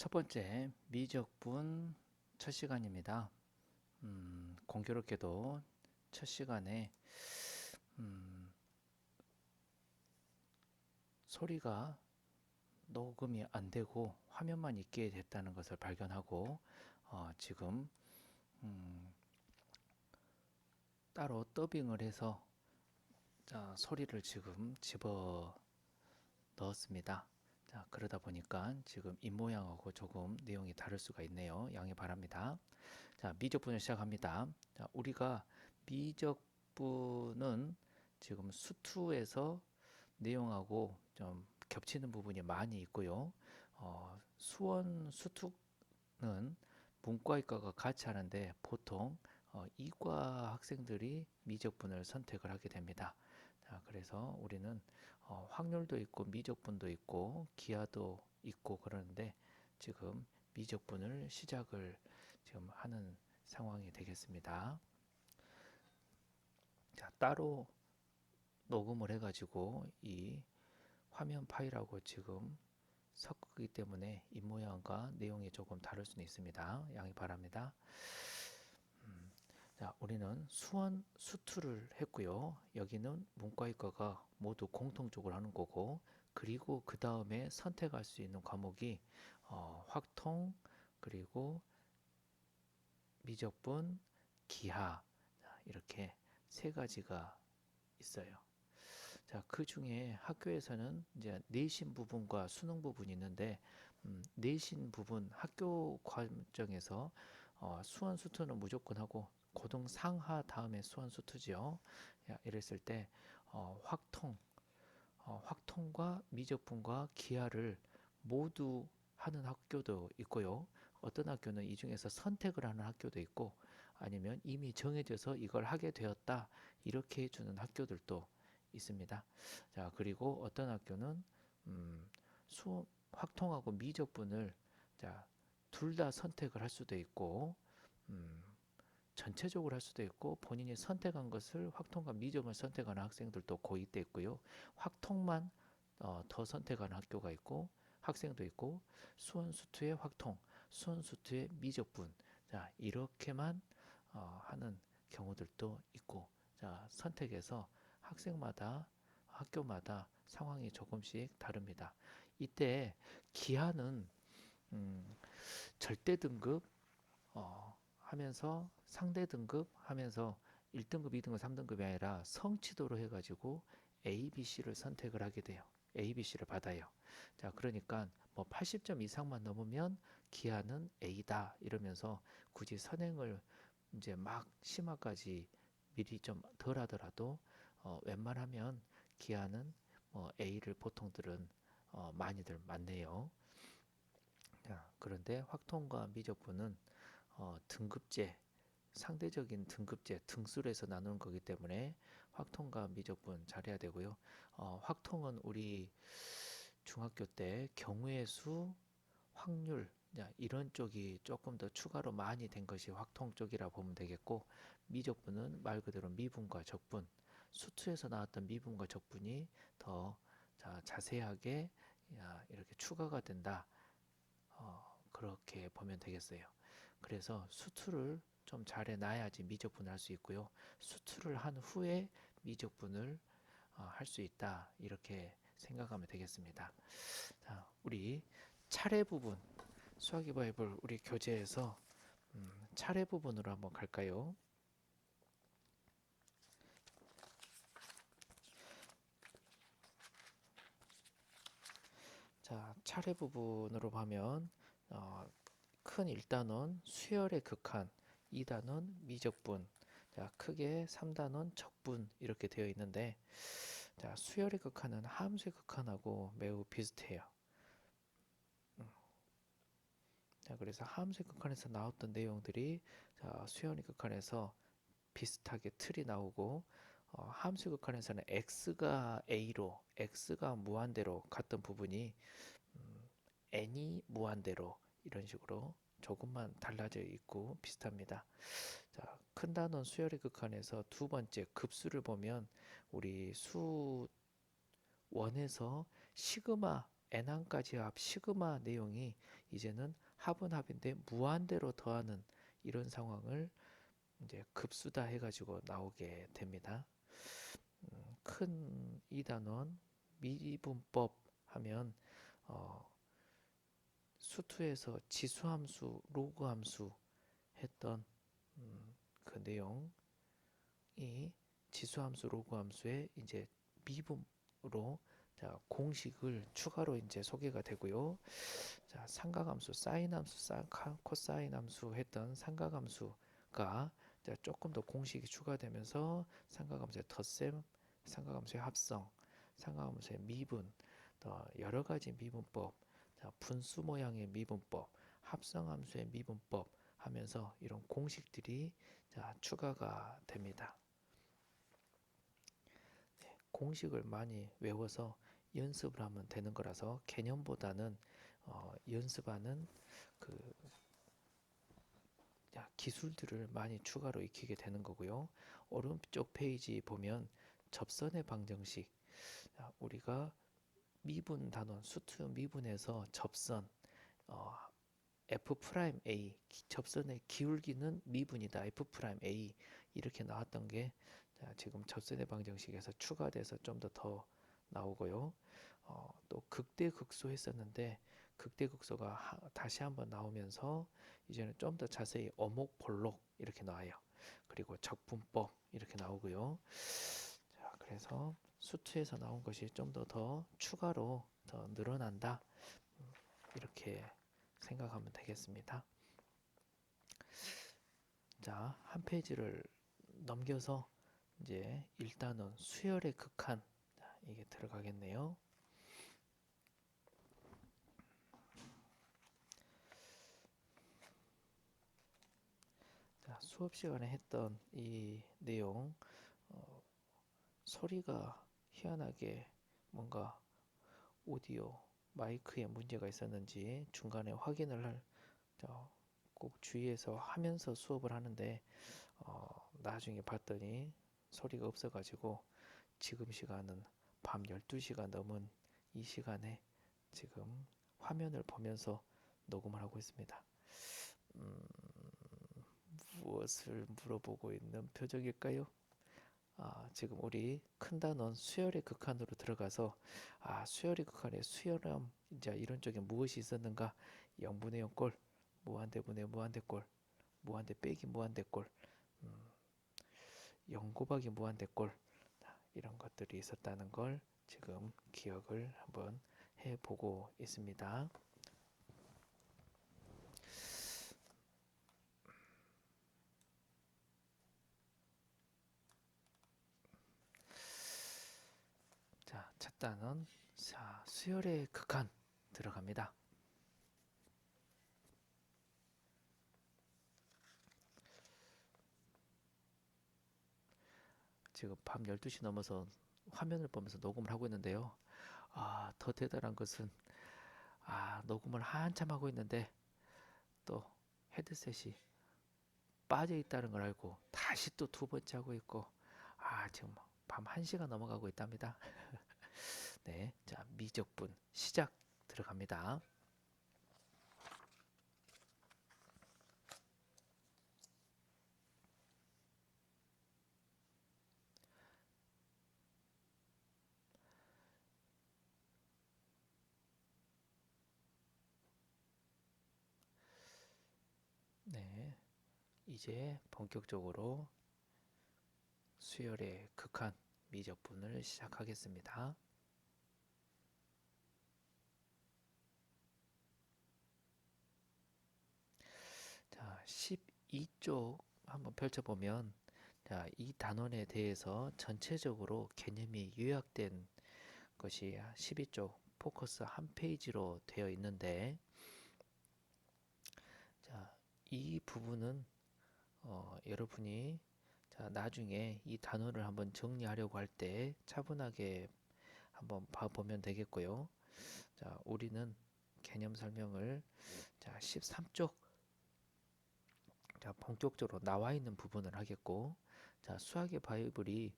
첫 번째 미적분 첫 시간입니다. 공교롭게도 첫 시간에 소리가 녹음이 안 되고 화면만 있게 됐다는 것을 발견하고 지금 따로 더빙을 해서 소리를 지금 집어 넣었습니다. 자, 그러다 보니까 지금 입모양하고 조금 내용이 다를 수가 있네요. 양해 바랍니다. 자, 미적분을 시작합니다. 자, 우리가 미적분은 지금 수투에서 내용하고 좀 겹치는 부분이 많이 있고요. 수원 수투는 문과이과가 같이 하는데 보통 이과 학생들이 미적분을 선택을 하게 됩니다. 자, 그래서 우리는 확률도 있고 미적분도 있고 기하도 있고 그러는데 지금 미적분을 시작을 지금 하는 상황이 되겠습니다. 자, 따로 녹음을 해가지고 이 화면 파일하고 지금 섞기 때문에 입모양과 내용이 조금 다를 수는 있습니다. 양해 바랍니다. 자, 우리는 수원 수투를 했고요. 여기는 문과이과가 모두 공통적으로 하는 거고, 그리고 그 다음에 선택할 수 있는 과목이 확통, 그리고 미적분, 기하, 자, 이렇게 세 가지가 있어요. 자, 그 중에 학교에서는 이제 내신 부분과 수능 부분이 있는데, 내신 부분 학교 과정에서 수원 수투는 무조건 하고 고등 상하 다음에 수원 수투지요. 이랬을 때 확통, 확통과 미적분과 기하를 모두 하는 학교도 있고요. 어떤 학교는 이 중에서 선택을 하는 학교도 있고 아니면 이미 정해져서 이걸 하게 되었다 이렇게 해주는 학교들도 있습니다. 자, 그리고 어떤 학교는 확통하고 미적분을 자, 둘 다 선택을 할 수도 있고 전체적으로 할 수도 있고 본인이 선택한 것을 확통과 미적을 선택하는 학생들도 고이 때 있고요. 확통만 더 선택하는 학교가 있고 학생도 있고 수원수투의 확통, 수원수투의 미적분 자 이렇게만 하는 경우들도 있고 자 선택해서 학생마다 학교마다 상황이 조금씩 다릅니다. 이때 기하는 절대 등급 하면서 상대 등급 하면서 1등급, 2등급, 3등급이 아니라 성취도로 해가지고 A, B, C를 선택을 하게 돼요. A, B, C를 받아요. 자, 그러니까 뭐 80점 이상만 넘으면 기하는 A다 이러면서 굳이 선행을 이제 막 심화까지 미리 좀 덜 하더라도 웬만하면 기하는 A를 보통들은 많이들 맞네요. 자, 그런데 확통과 미적분은 등급제, 상대적인 등급제, 등수로 해서 나누는 거기 때문에 확통과 미적분 잘해야 되고요. 확통은 우리 중학교 때 경우의 수, 확률, 이런 쪽이 조금 더 추가로 많이 된 것이 확통 쪽이라 보면 되겠고, 미적분은 말 그대로 미분과 적분, 수투에서 나왔던 미분과 적분이 더 자세하게 이렇게 추가가 된다. 그렇게 보면 되겠어요. 그래서 수투를 좀 잘해 놔야지 미적분을 할 수 있고요. 수투를 한 후에 미적분을 할 수 있다. 이렇게 생각하면 되겠습니다. 자, 우리 차례 부분 수학 이버해볼 우리 교재에서 차례 부분으로 한번 갈까요? 자, 차례 부분으로 보면 큰 1단원 수열의 극한, 2단원 미적분, 자, 크게 3단원 적분 이렇게 되어 있는데 자, 수열의 극한은 함수의 극한하고 매우 비슷해요. 자, 그래서 함수의 극한에서 나왔던 내용들이 자, 수열의 극한에서 비슷하게 틀이 나오고 함수의 극한에서는 x가 a로, x가 무한대로 갔던 부분이 n이 무한대로 이런 식으로 조금만 달라져 있고 비슷합니다. 자, 큰 단원 수열의 극한에서 두 번째 급수를 보면 우리 수 원에서 시그마 n항까지 합 시그마 내용이 이제는 합은 합인데 무한대로 더하는 이런 상황을 이제 급수다 해가지고 나오게 됩니다. 큰 2단원 미분법 하면 수투에서 지수함수, 로그함수 했던 그 내용이 지수함수, 로그함수의 이제 미분으로 자, 공식을 추가로 이제 소개가 되고요. 자, 삼각함수, 사인함수, 코사인함수 했던 삼각함수가 조금 더 공식이 추가되면서 삼각함수의 덧셈, 삼각함수의 합성, 삼각함수의 미분, 더 여러 가지 미분법, 자, 분수 모양의 미분법, 합성함수의 미분법 하면서 이런 공식들이 자, 추가가 됩니다. 네, 공식을 많이 외워서 연습을 하면 되는 거라서 개념보다는 연습하는 그 기술들을 많이 추가로 익히게 되는 거고요. 오른쪽 페이지 보면 접선의 방정식, 우리가 미분 단원, 수투 미분에서 접선 F'A 접선의 기울기는 미분이다. F'A 이렇게 나왔던 게 지금 접선의 방정식에서 추가돼서 좀 더 나오고요. 또 극대극소 했었는데 극대극소가 다시 한번 나오면서 이제는 좀 더 자세히 어목볼록 이렇게 나와요. 그리고 적분법 이렇게 나오고요. 자, 그래서 수투에서 나온 것이 좀 더 추가로 더 늘어난다. 이렇게 생각하면 되겠습니다. 자, 한 페이지를 넘겨서 이제 일단은 수열의 극한, 자, 이게 들어가겠네요. 자, 수업 시간에 했던 이 내용, 소리가 희한하게 뭔가 오디오 마이크에 문제가 있었는지 중간에 확인을 꼭 주의해서 하면서 수업을 하는데 나중에 봤더니 소리가 없어가지고 지금 시간은 밤 12시가 넘은 이 시간에 지금 화면을 보면서 녹음을 하고 있습니다. 무엇을 물어보고 있는 표정일까요? 지금 우리 큰 단원 수열의 극한으로 들어가서 수열의 극한에 수열함 이제 이런 쪽에 무엇이 있었는가? 0분의 0꼴, 무한대분의 무한대꼴, 무한대 빼기 무한대꼴, 0 곱하기 무한대꼴 이런 것들이 있었다는 걸 지금 기억을 한번 해보고 있습니다. 자, 첫 단원 수열의 극한 들어갑니다. 지금 밤 12시 넘어서 화면을 보면서 녹음을 하고 있는데요. 더 대단한 것은 녹음을 한참 하고 있는데 또 헤드셋이 빠져 있다는 걸 알고 다시 또 두 번째 하고 있고 지금 밤 1시가 넘어가고 있답니다. 네, 자, 미적분 시작 들어갑니다. 네, 이제 본격적으로 수열의 극한 미적분을 시작하겠습니다. 자, 12쪽 한번 펼쳐보면 자, 이 단원에 대해서 전체적으로 개념이 요약된 것이 12쪽 포커스 한 페이지로 되어 있는데 자, 이 부분은 여러분이 자, 나중에 이 단어를 한번 정리하려고 할 때 차분하게 한번 봐보면 되겠고요. 자, 우리는 개념 설명을 자, 13쪽 자, 본격적으로 나와 있는 부분을 하겠고 자, 수학의 바이블이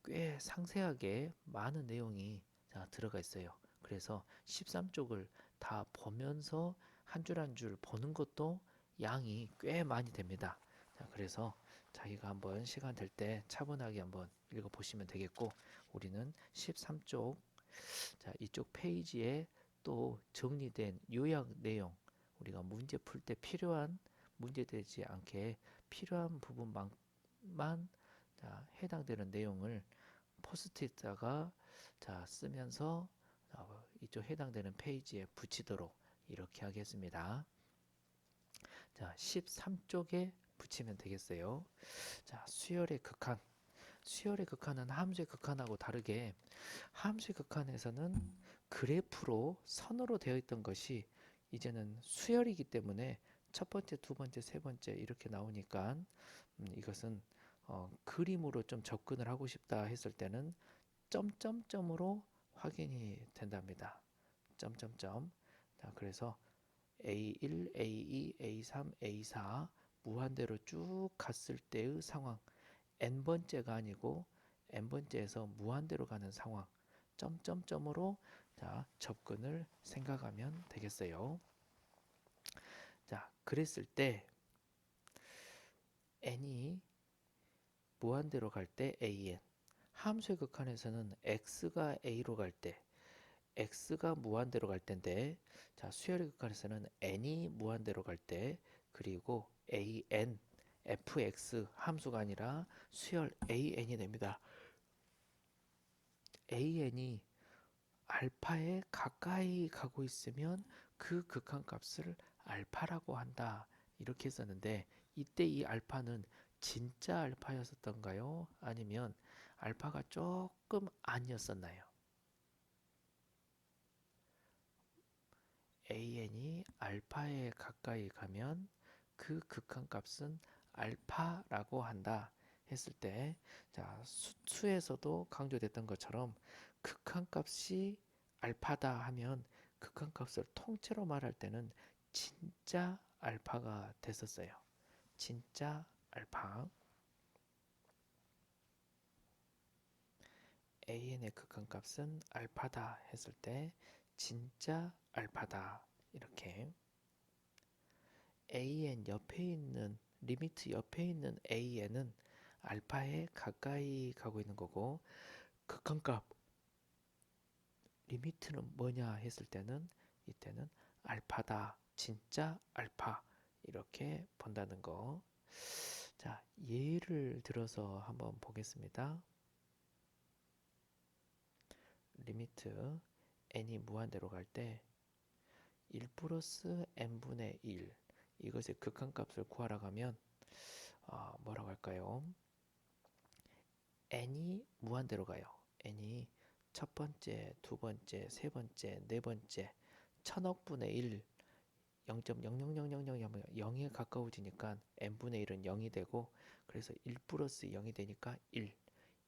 꽤 상세하게 많은 내용이 자, 들어가 있어요. 그래서 13쪽을 다 보면서 한 줄 한 줄 보는 것도 양이 꽤 많이 됩니다. 자, 그래서 자기가 한번 시간 될 때 차분하게 한번 읽어보시면 되겠고, 우리는 13쪽, 자, 이쪽 페이지에 또 정리된 요약 내용, 우리가 문제 풀 때 필요한, 문제되지 않게 필요한 부분만 자, 해당되는 내용을 포스트잇에다가 자, 쓰면서 이쪽 해당되는 페이지에 붙이도록 이렇게 하겠습니다. 자, 13쪽에 붙이면 되겠어요. 자, 수열의 극한. 수열의 극한은 함수의 극한하고 다르게 함수의 극한에서는 그래프로 선으로 되어 있던 것이 이제는 수열이기 때문에 첫 번째, 두 번째, 세 번째 이렇게 나오니까 이것은 그림으로 좀 접근을 하고 싶다 했을 때는 점점점으로 확인이 된답니다. 점점점. 자, 그래서 A1, A2, A3, A4 무한대로 쭉 갔을 때의 상황, n번째가 아니고 n번째에서 무한대로 가는 상황, 점점점으로 자, 접근을 생각하면 되겠어요. 자, 그랬을 때 n이 무한대로 갈 때 an, 함수의 극한에서는 x가 a로 갈 때, x가 무한대로 갈 때인데, 자, 수열의 극한에서는 n이 무한대로 갈 때, 그리고 an, fx 함수가 아니라 수열 an이 됩니다. an이 알파에 가까이 가고 있으면 그 극한값을 알파라고 한다. 이렇게 했었는데, 이때 이 알파는 진짜 알파였었던가요? 아니면 알파가 조금 아니었었나요? an이 알파에 가까이 가면 그 극한값은 알파라고 한다 했을 때, 자, 수에서도 강조됐던 것처럼 극한값이 알파다 하면 극한값을 통째로 말할 때는 진짜 알파가 됐었어요. 진짜 알파. an의 극한값은 알파다 했을 때 진짜 알파다. 이렇게 an 옆에 있는 리미트 옆에 있는 an은 알파에 가까이 가고 있는 거고, 극한값 리미트는 뭐냐 했을 때는 이때는 알파다, 진짜 알파 이렇게 본다는 거. 자, 예를 들어서 한번 보겠습니다. 리미트 n이 무한대로 갈 때 1 플러스 n분의 1 이것의 극한값을 구하라고 하면 뭐라고 할까요? n이 무한대로 가요. n이 첫 번째, 두 번째, 세 번째, 네 번째, 천억분의 1, 0.0000000에 가까워지니까 n분의 1은 0이 되고, 그래서 1 플러스 0이 되니까 1.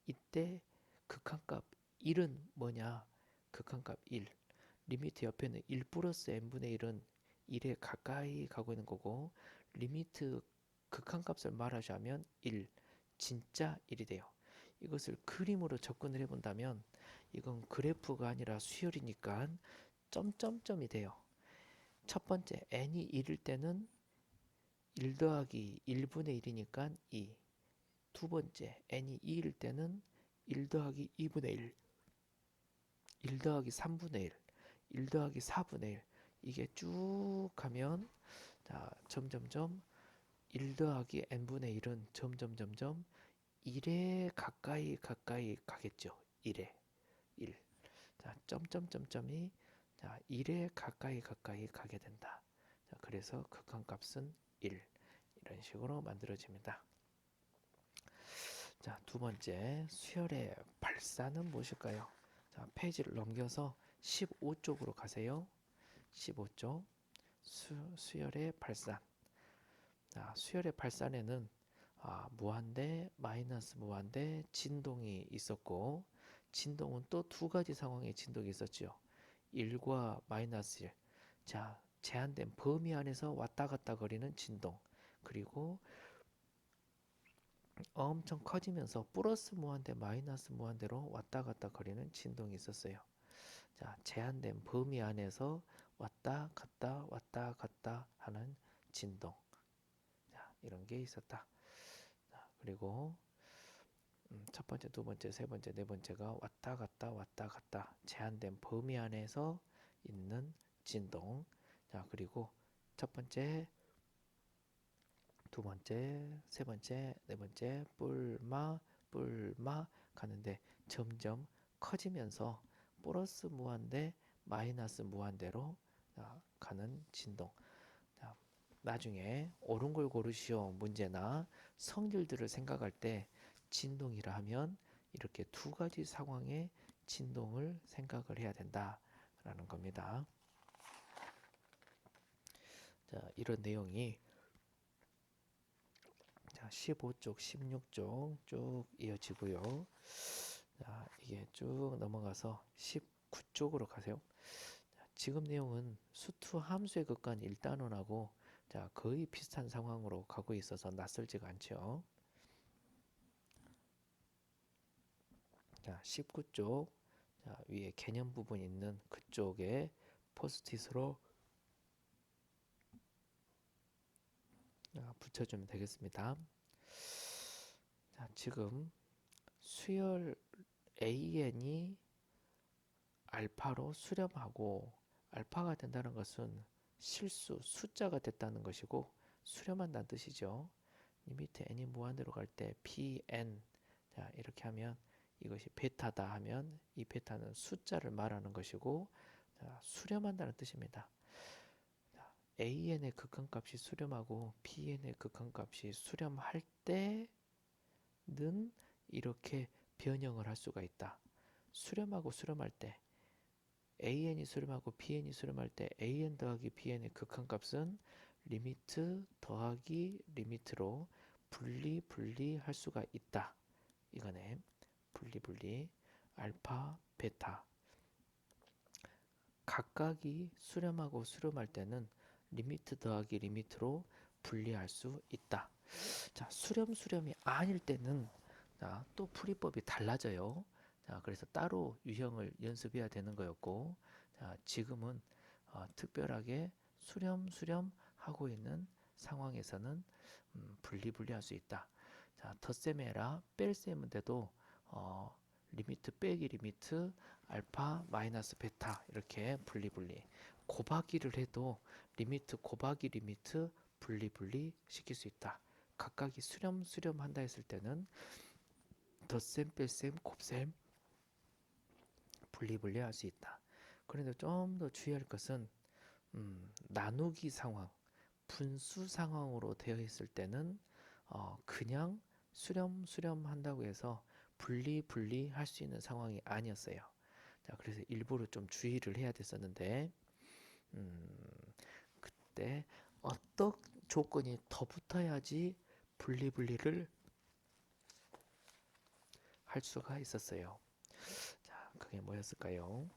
이때 극한값 1은 뭐냐? 극한값 1. 리미트 옆에는 1 플러스 n분의 1은 1에 가까이 가고 있는 거고, 리미트 극한값을 말하자면 1, 진짜 1이 돼요. 이것을 그림으로 접근을 해본다면 이건 그래프가 아니라 수열이니까 점점점이 돼요. 첫 번째 n이 1일 때는 1 더하기 1분의 1이니까 2. 두 번째 n이 2일 때는 1 더하기 2분의 1, 1 더하기 3분의 1, 1 더하기 4분의 1 이게 쭉 가면 자, 점점점 1 더하기 n분의 1은 점점점점 1에 가까이 가겠죠. 1에 1. 자, 점점점점이 자, 1에 가까이 가게 된다. 자, 그래서 극한값은 1. 이런 식으로 만들어집니다. 자, 두 번째 수열의 발산은 무엇일까요? 자, 페이지를 넘겨서 15쪽으로 가세요. 15쪽 수열의 발산. 자, 수열의 발산에는 무한대, 마이너스 무한대, 진동이 있었고, 진동은 또 두 가지 상황의 진동이 있었죠. 1과 마이너스 1. 자, 제한된 범위 안에서 왔다 갔다 거리는 진동. 그리고 엄청 커지면서 플러스 무한대, 마이너스 무한대로 왔다 갔다 거리는 진동이 있었어요. 자, 제한된 범위 안에서 왔다 갔다 하는 진동. 자, 이런 게 있었다. 자, 그리고 첫 번째, 두 번째, 세 번째, 네 번째가 왔다 갔다 제한된 범위 안에서 있는 진동. 자, 그리고 첫 번째, 두 번째, 세 번째, 네 번째 뿔마 가는데 점점 커지면서 플러스 무한대 마이너스 무한대로 가는 진동. 자, 나중에 옳은 걸 고르시오 문제나 성질들을 생각할 때 진동이라 하면 이렇게 두 가지 상황의 진동을 생각을 해야 된다라는 겁니다. 자, 이런 내용이 자, 15쪽, 16쪽 쭉 이어지고요. 자, 이게 쭉 넘어가서 19쪽으로 가세요. 자, 지금 내용은 수투 함수의 극한 1단원하고 자, 거의 비슷한 상황으로 가고 있어서 낯설지가 않죠. 자, 19쪽 자, 위에 개념 부분 있는 그쪽에 포스트잇으로 붙여주면 되겠습니다. 자, 지금 수열 AN이 알파로 수렴하고 알파가 된다는 것은 실수, 숫자가 됐다는 것이고 수렴한다는 뜻이죠. 이 밑에 n이 무한대로 갈 때 pn 자, 이렇게 하면 이것이 베타다 하면 이 베타는 숫자를 말하는 것이고 자, 수렴한다는 뜻입니다. 자, an의 극한값이 수렴하고 pn의 극한값이 수렴할 때는 이렇게 변형을 할 수가 있다. 수렴하고 수렴할 때 an이 수렴하고 bn이 수렴할 때 an 더하기 bn의 극한값은 리미트 더하기 리미트로 분리할 수가 있다. 이거네. 분리 알파 베타 각각이 수렴하고 수렴할 때는 리미트 더하기 리미트로 분리할 수 있다. 자, 수렴이 아닐 때는 자, 또 풀이법이 달라져요. 자, 그래서 따로 유형을 연습해야 되는 거였고 자, 지금은 특별하게 수렴 하고 있는 상황에서는 분리할 수 있다. 자, 덧셈 해라 뺄셈은 돼도 리미트 빼기 리미트 알파 마이너스 베타 이렇게 분리 곱하기를 해도 리미트 곱하기 리미트 분리 시킬 수 있다. 각각이 수렴 한다 했을 때는 덧셈 뺄셈 곱셈 분리 할 수 있다. 그런데 좀 더 주의할 것은 나누기 상황 분수 상황으로 되어 있을 때는 그냥 수렴 한다고 해서 분리 할 수 있는 상황이 아니었어요. 자, 그래서 일부러 좀 주의를 해야 됐었는데 그때 어떤 조건이 더 붙어야지 분리를 할 수가 있었어요. 자, 그게 뭐였을까요?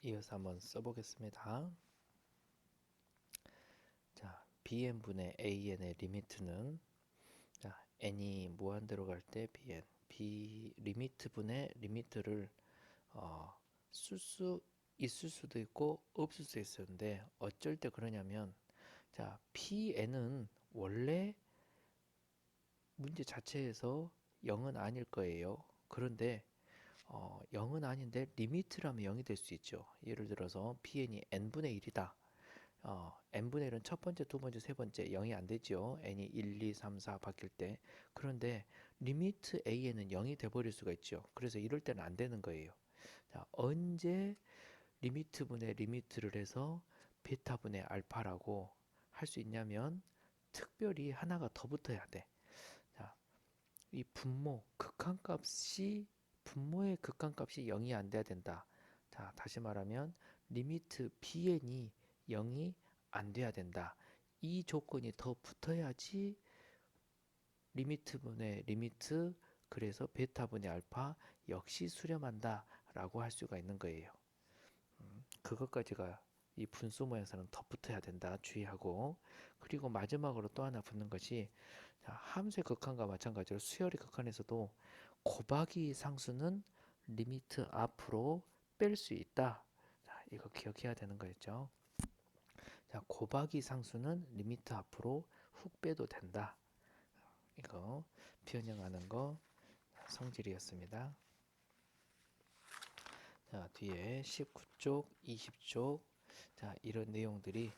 이어서 한번 써보겠습니다. 자, bn분의 an의 리미트는 자, n이 무한대로 갈 때 bn b 리미트분의 리미트를 쓸 수 있을 수도 있고 없을 수 있었는데 어쩔 때 그러냐면 자, pn은 원래 문제 자체에서 0은 아닐 거예요. 그런데 0은 아닌데 리미트라면 0이 될 수 있죠. 예를 들어서 pn이 n분의 1이다. n분의 1은 첫 번째, 두 번째, 세 번째 0이 안 되죠. n이 1, 2, 3, 4 바뀔 때. 그런데 리미트 an은 0이 돼버릴 수가 있죠. 그래서 이럴 때는 안 되는 거예요. 자, 언제 리미트분의 리미트를 해서 베타분의 알파라고 할 수 있냐면 특별히 하나가 더 붙어야 돼. 자, 이 분모의 극한값이 0이 안 돼야 된다. 자, 다시 말하면 리미트 bn이 0이 안 돼야 된다. 이 조건이 더 붙어야지 리미트분의 리미트 그래서 베타분의 알파 역시 수렴한다 라고 할 수가 있는 거예요. 그것까지가 이 분수 모양에서는 더 붙어야 된다 주의하고, 그리고 마지막으로 또 하나 붙는 것이 함수의 극한과 마찬가지로 수열의 극한에서도 곱하기 상수는 리미트 앞으로 뺄 수 있다. 자, 이거 기억해야 되는 거였죠. 자, 곱하기 상수는 리미트 앞으로 훅 빼도 된다. 이거 변형하는 거 성질이었습니다. 자, 뒤에 19쪽, 20쪽 자, 이런 내용들이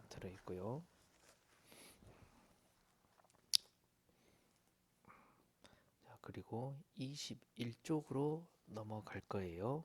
들어있고요. 자, 그리고 21쪽으로 넘어갈 거예요.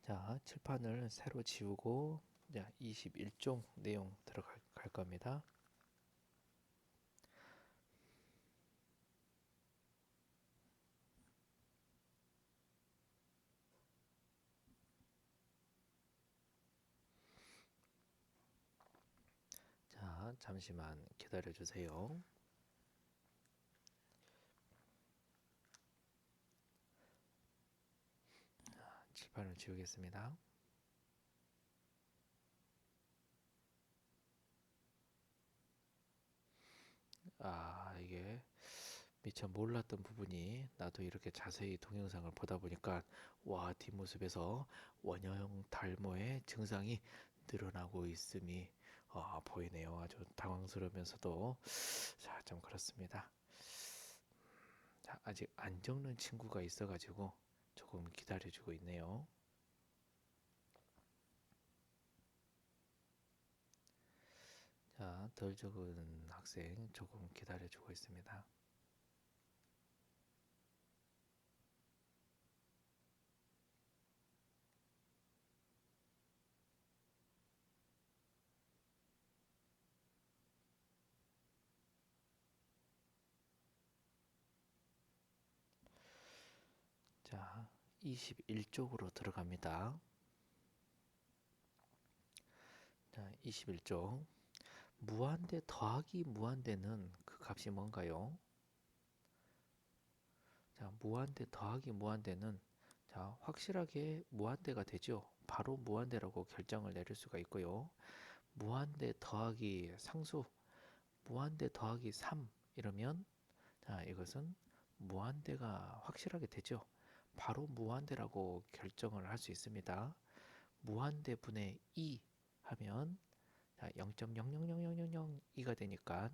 자, 칠판을 새로 지우고 자, 21쪽 내용 들어갈 겁니다. 자, 잠시만 기다려 주세요. 칠판을 지우겠습니다. 이게 미처 몰랐던 부분이 나도 이렇게 자세히 동영상을 보다 보니까 와, 뒷모습에서 원형 탈모의 증상이 늘어나고 있음이 보이네요. 아주 당황스러우면서도 자, 좀 그렇습니다. 자, 아직 안 적는 친구가 있어가지고 조금 기다려주고 있네요. 자, 덜 적은 학생 조금 기다려주고 있습니다. 자, 21쪽으로 들어갑니다. 자, 21쪽. 무한대 더하기 무한대는 그 값이 뭔가요? 자, 무한대 더하기 무한대는 자, 확실하게 무한대가 되죠. 바로 무한대라고 결정을 내릴 수가 있고요. 무한대 더하기 상수, 무한대 더하기 3 이러면 자, 이것은 무한대가 확실하게 되죠. 바로 무한대라고 결정을 할 수 있습니다. 무한대 분의 2 하면 0.0000002가 되니까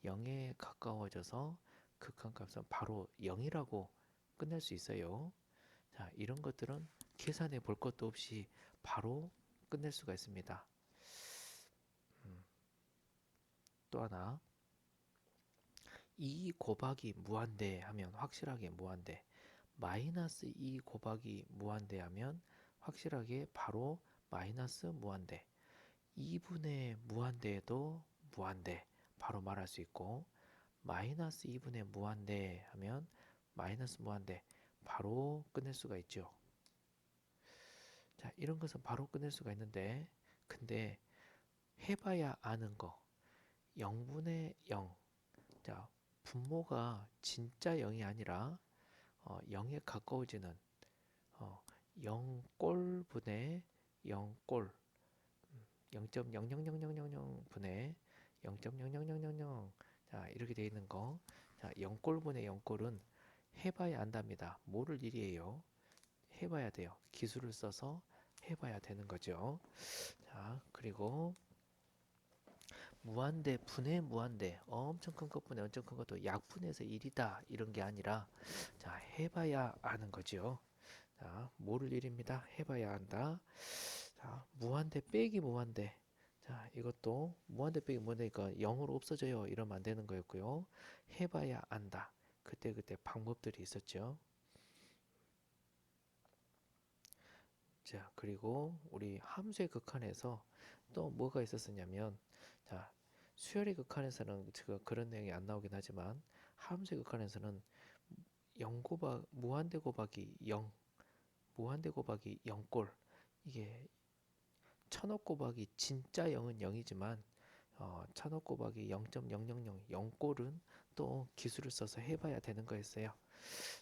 0에 가까워져서 극한값은 바로 0이라고 끝낼 수 있어요. 자, 이런 것들은 계산해 볼 것도 없이 바로 끝낼 수가 있습니다. 또 하나 2 곱하기 무한대 하면 확실하게 무한대, 마이너스 2 곱하기 무한대 하면 확실하게 바로 마이너스 무한대, 2분의 무한대에도 무한대 바로 말할 수 있고, 마이너스 2분의 무한대 하면 마이너스 무한대 바로 끝낼 수가 있죠. 자, 이런 것은 바로 끝낼 수가 있는데, 근데 해봐야 아는 거 0분의 0. 자, 분모가 진짜 0이 아니라 0에 가까워지는 0꼴분의 0꼴, 0.0000000 분의 0.00000. 자, 이렇게 되어 있는 거. 자, 0꼴분의 0꼴은 해봐야 안답니다. 모를 일이에요. 해봐야 돼요. 기술을 써서 해봐야 되는 거죠. 자, 그리고 무한대, 분의 무한대, 엄청 큰 것분의 엄청 큰 것도 약분해서 1이다 이런 게 아니라 자, 해봐야 아는 거죠. 자, 모를 일입니다. 해봐야 한다. 자, 무한대 빼기 무한대. 자, 이것도 무한대 빼기 무한대니까 0으로 없어져요. 이러면 안 되는 거였고요. 해봐야 안다. 그때 방법들이 있었죠. 자, 그리고 우리 함수의 극한에서 또 뭐가 있었었냐면, 자, 수열의 극한에서는 제가 그런 내용이 안 나오긴 하지만, 함수의 극한에서는 0 곱하 무한대 곱하기 0, 무한대 곱하기 0꼴, 이게 천억 곱하기 진짜 0은 0이지만, 천억 곱하기 0.000 0꼴은 또 기술을 써서 해봐야 되는 거였어요.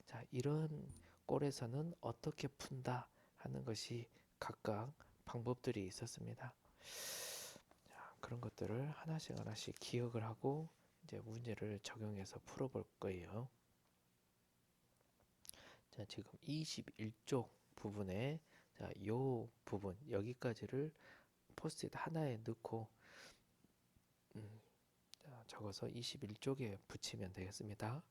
자, 이런 꼴에서는 어떻게 푼다 하는 것이 각각 방법들이 있었습니다. 자, 그런 것들을 하나씩 하나씩 기억을 하고 이제 문제를 적용해서 풀어볼 거예요. 자, 지금 21쪽 부분에 자, 요 부분 여기까지를 포스트잇 하나에 넣고 자, 적어서 21쪽에 붙이면 되겠습니다.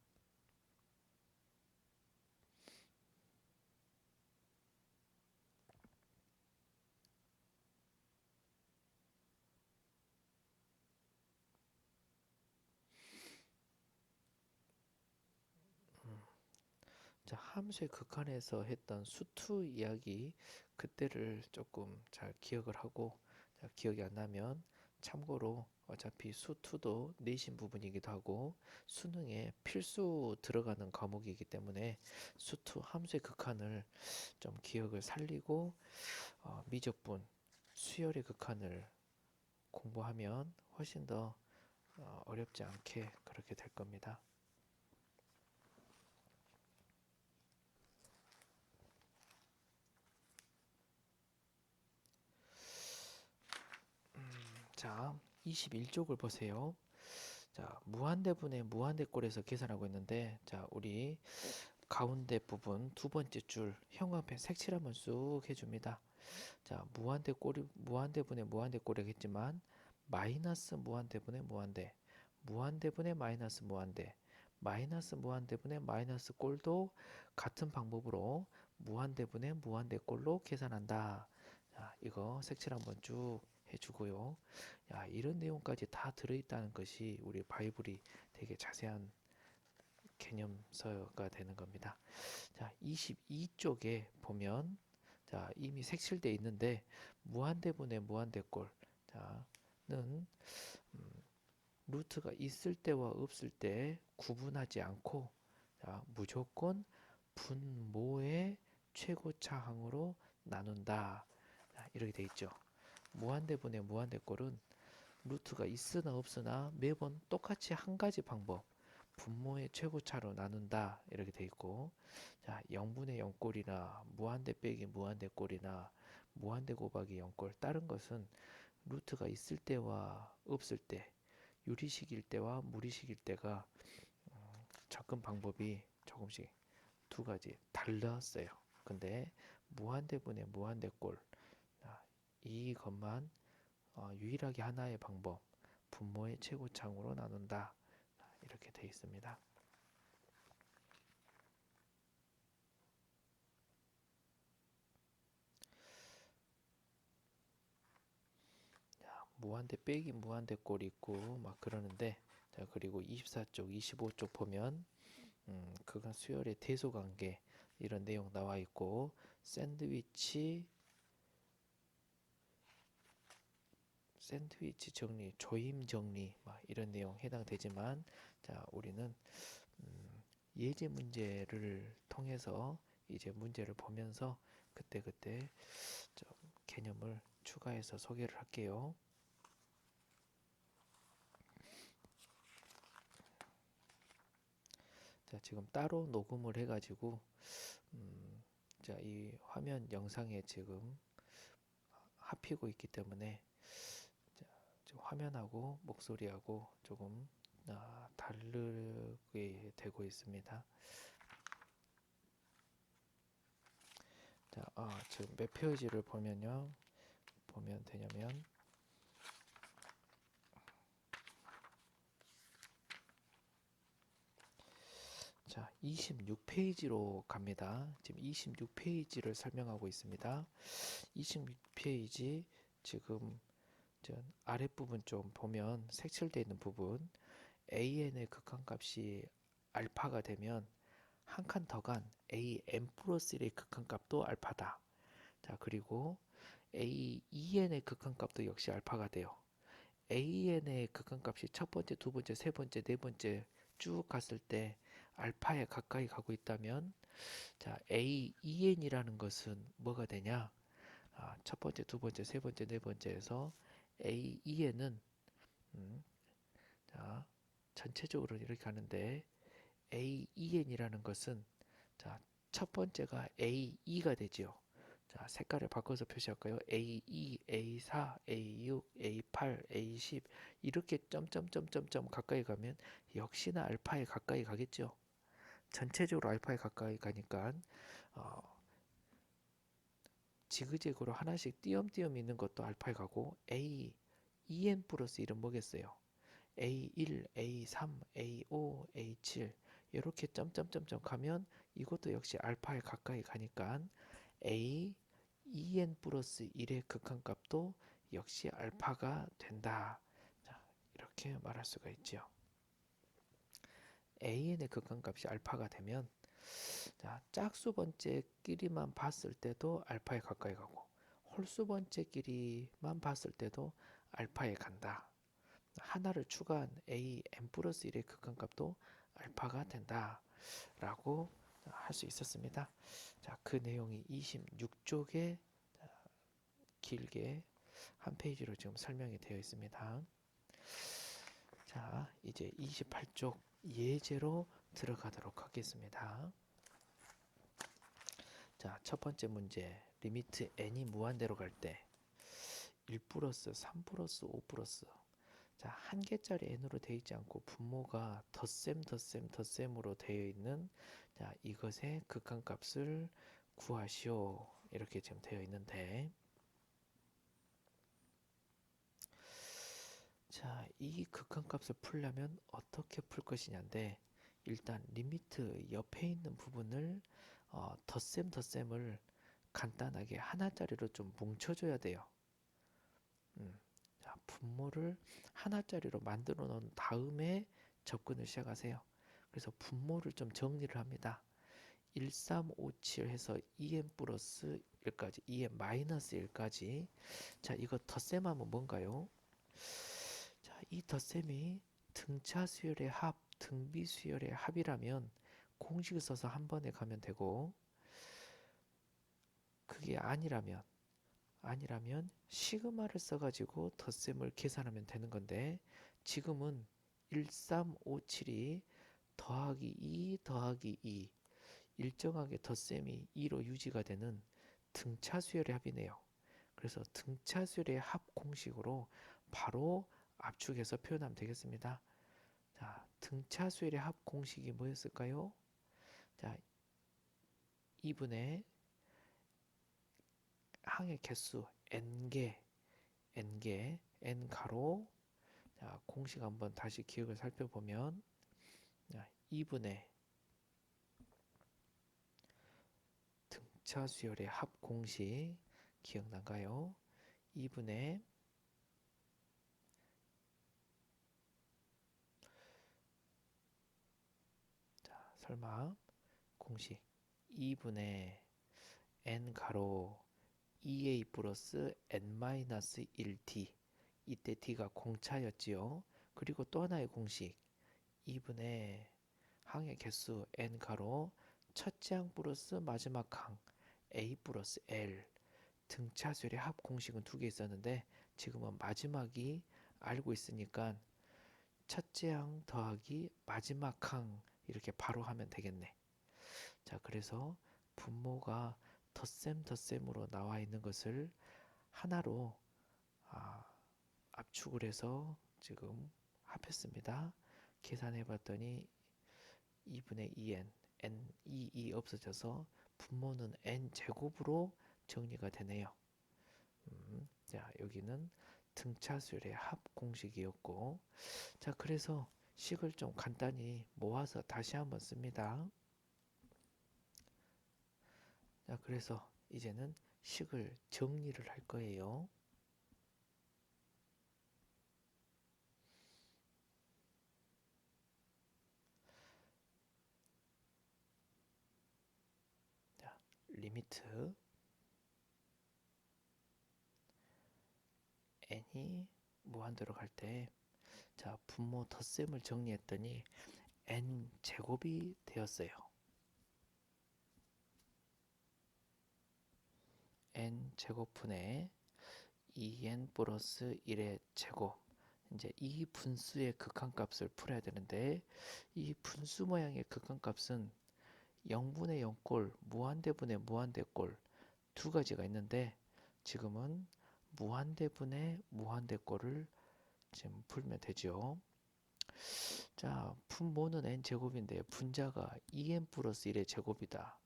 자, 함수의 극한에서 했던 수투 이야기 그때를 조금 잘 기억을 하고 자, 기억이 안 나면 참고로 어차피 수투도 내신 부분이기도 하고 수능에 필수 들어가는 과목이기 때문에 수투 함수의 극한을 좀 기억을 살리고 미적분 수열의 극한을 공부하면 훨씬 더 어렵지 않게 그렇게 될 겁니다. 자, 21쪽을 보세요. 자, 무한대분의 무한대꼴에서 계산하고 있는데, 자, 우리 가운데 부분 두 번째 줄 형광펜 색칠 한번 쑥 해줍니다. 자, 무한대분의 무한대꼴이겠지만, 마이너스 무한대분의 무한대, 무한대분의 마이너스 무한대, 마이너스 무한대분의 마이너스 꼴도 같은 방법으로 무한대분의 무한대꼴로 계산한다. 자, 이거 색칠 한번 쭉 해주고요. 야, 이런 내용까지 다 들어있다는 것이 우리 바이블이 되게 자세한 개념서가 되는 겁니다. 자, 22쪽에 보면 자, 이미 색칠되어 있는데 무한대분의 무한대꼴 자는 루트가 있을 때와 없을 때 구분하지 않고 자, 무조건 분모의 최고차항으로 나눈다. 자, 이렇게 되어 있죠. 무한대분의 무한대꼴은 루트가 있으나 없으나 매번 똑같이 한 가지 방법 분모의 최고차로 나눈다 이렇게 돼 있고 자 0분의 0꼴이나 무한대 빼기 무한대 꼴이나 무한대 곱하기 0꼴 다른 것은 루트가 있을 때와 없을 때 유리식일 때와 무리식일 때가 접근 방법이 조금씩 두 가지 달랐어요. 근데 무한대분의 무한대꼴 이것만 유일하게 하나의 방법 분모의 최고차항으로 나눈다 이렇게 되어 있습니다. 무한대 빼기 무한대 꼴이 있고 막 그러는데 자 그리고 24쪽 25쪽 보면 그간 수열의 대소관계 이런 내용 나와 있고 샌드위치 정리 조임 정리 막 이런 내용 해당되지만 자 우리는 예제 문제를 통해서 이제 문제를 보면서 그때그때 좀 개념을 추가해서 소개를 할게요. 자, 지금 따로 녹음을 해가지고 자, 이 화면 영상에 지금 합히고 있기 때문에 자, 화면하고 목소리하고 조금 다르게 되고 있습니다. 자, 지금 몇 페이지를 보면 되냐면 자, 26페이지로 갑니다. 지금 26페이지를 설명하고 있습니다. 26페이지 지금 아랫부분 좀 보면 색칠되어 있는 부분 AN의 극한값이 알파가 되면 한 칸 더 간 AN 플러스 1의 극한값도 알파다. 자, 그리고 AEN의 극한값도 역시 알파가 돼요. AN의 극한값이 첫 번째, 두 번째, 세 번째, 네 번째 쭉 갔을 때 알파에 가까이 가고 있다면, 자, AEN이라는 것은 뭐가 되냐? 첫 번째, 두 번째, 세 번째, 네 번째에서 AEN은 자, 전체적으로 이렇게 가는데 AEN이라는 것은, 자, 첫 번째가 AE가 되지요. 자, 색깔을 바꿔서 표시할까요? A2, A4, A6, A8, A10 이렇게 점점점점점 가까이 가면 역시나 알파에 가까이 가겠죠. 전체적으로 알파에 가까이 가니까 어, 지그재그로 하나씩 띄엄띄엄 있는 것도 알파에 가고, A, EN 플러스 1은 뭐겠어요? A1, A3, A5, A7 이렇게 점점점점 가면 이것도 역시 알파에 가까이 가니까 A, EN 플러스 1의 극한값도 역시 알파가 된다. 자, 이렇게 말할 수가 있죠. AN의 극한값이 알파가 되면, 자, 짝수 번째끼리만 봤을 때도 알파에 가까이 가고 홀수 번째끼리만 봤을 때도 알파에 간다. 하나를 추가한 AN 플러스 1의 극한값도 알파가 된다 라고 할 수 있었습니다. 자, 그 내용이 26쪽에 길게 한 페이지로 지금 설명이 되어 있습니다. 자, 이제 28쪽 예제로 들어가도록 하겠습니다. 자, 첫 번째 문제. 리미트 n이 무한대로 갈 때 1 플러스 3 플러스 5 플러스, 자, 한 개짜리 n으로 되어 있지 않고 분모가 덧셈 덧셈 덧셈으로 되어 있는, 자, 이것의 극한값을 구하시오. 이렇게 지금 되어 있는데, 자, 이 극한값을 풀려면 어떻게 풀 것이냐인데, 일단 리미트 옆에 있는 부분을 덧셈 덧셈을 간단하게 하나짜리로 좀 뭉쳐줘야 돼요. 자, 분모를 하나짜리로 만들어 놓은 다음에 접근을 시작하세요. 그래서 분모를 좀 정리를 합니다. 1357 해서 2n 플러스 1까지, 2n 마이너스 1까지. 자, 이거 덧셈하면 뭔가요? 자, 이 덧셈이 등차 수열의 합, 등비 수열의 합이라면 공식을 써서 한 번에 가면 되고, 그게 아니라면 시그마를 써가지고 덧셈을 계산하면 되는 건데, 지금은 1357이 더하기 2 더하기 2 일정하게 덧셈이 2로 유지가 되는 등차수열의 합이네요. 그래서 등차수열의 합 공식으로 바로 압축해서 표현하면 되겠습니다. 자, 등차수열의 합 공식이 뭐였을까요? 자, 2분의 항의 개수 n개, n가로, 자, 공식 한번 다시 기억을 살펴보면, 자, 2분의 등차수열의 합 공식 기억난가요? 2분의, 자, 설마 공식 2분의 n 가로 2a 플러스 n-1t, 이때 t가 공차였지요. 그리고 또 하나의 공식 2분의 항의 개수 n 가로 첫째 항 플러스 마지막 항 a 플러스 l, 등차수열의 합 공식은 두 개 있었는데 지금은 마지막이 알고 있으니까 첫째 항 더하기 마지막 항 이렇게 바로 하면 되겠네. 자, 그래서 분모가 덧셈 덧셈으로 나와 있는 것을 하나로 압축을 해서 지금 합했습니다. 계산해 봤더니 2분의 2n, n2 없어져서 분모는 n 제곱으로 정리가 되네요. 자, 여기는 등차수열의 합 공식이었고, 자, 그래서 식을 좀 간단히 모아서 다시 한번 씁니다. 자, 그래서 이제는 식을 정리를 할 거예요. 자, 리미트 n이 무한대로 갈 때, 자, 분모 덧셈을 정리했더니 n 제곱이 되었어요. n 제곱분의 2n 플러스 1의 제곱. 이제 이 분수의 극한값을 풀어야 되는데, 이 분수 모양의 극한값은 0분의 0꼴, 무한대분의 무한대꼴 두 가지가 있는데, 지금은 무한대분의 무한대꼴을 지금 풀면 되죠. 자, 분모는 n제곱인데 분자가 2n 플러스 1의 제곱이다.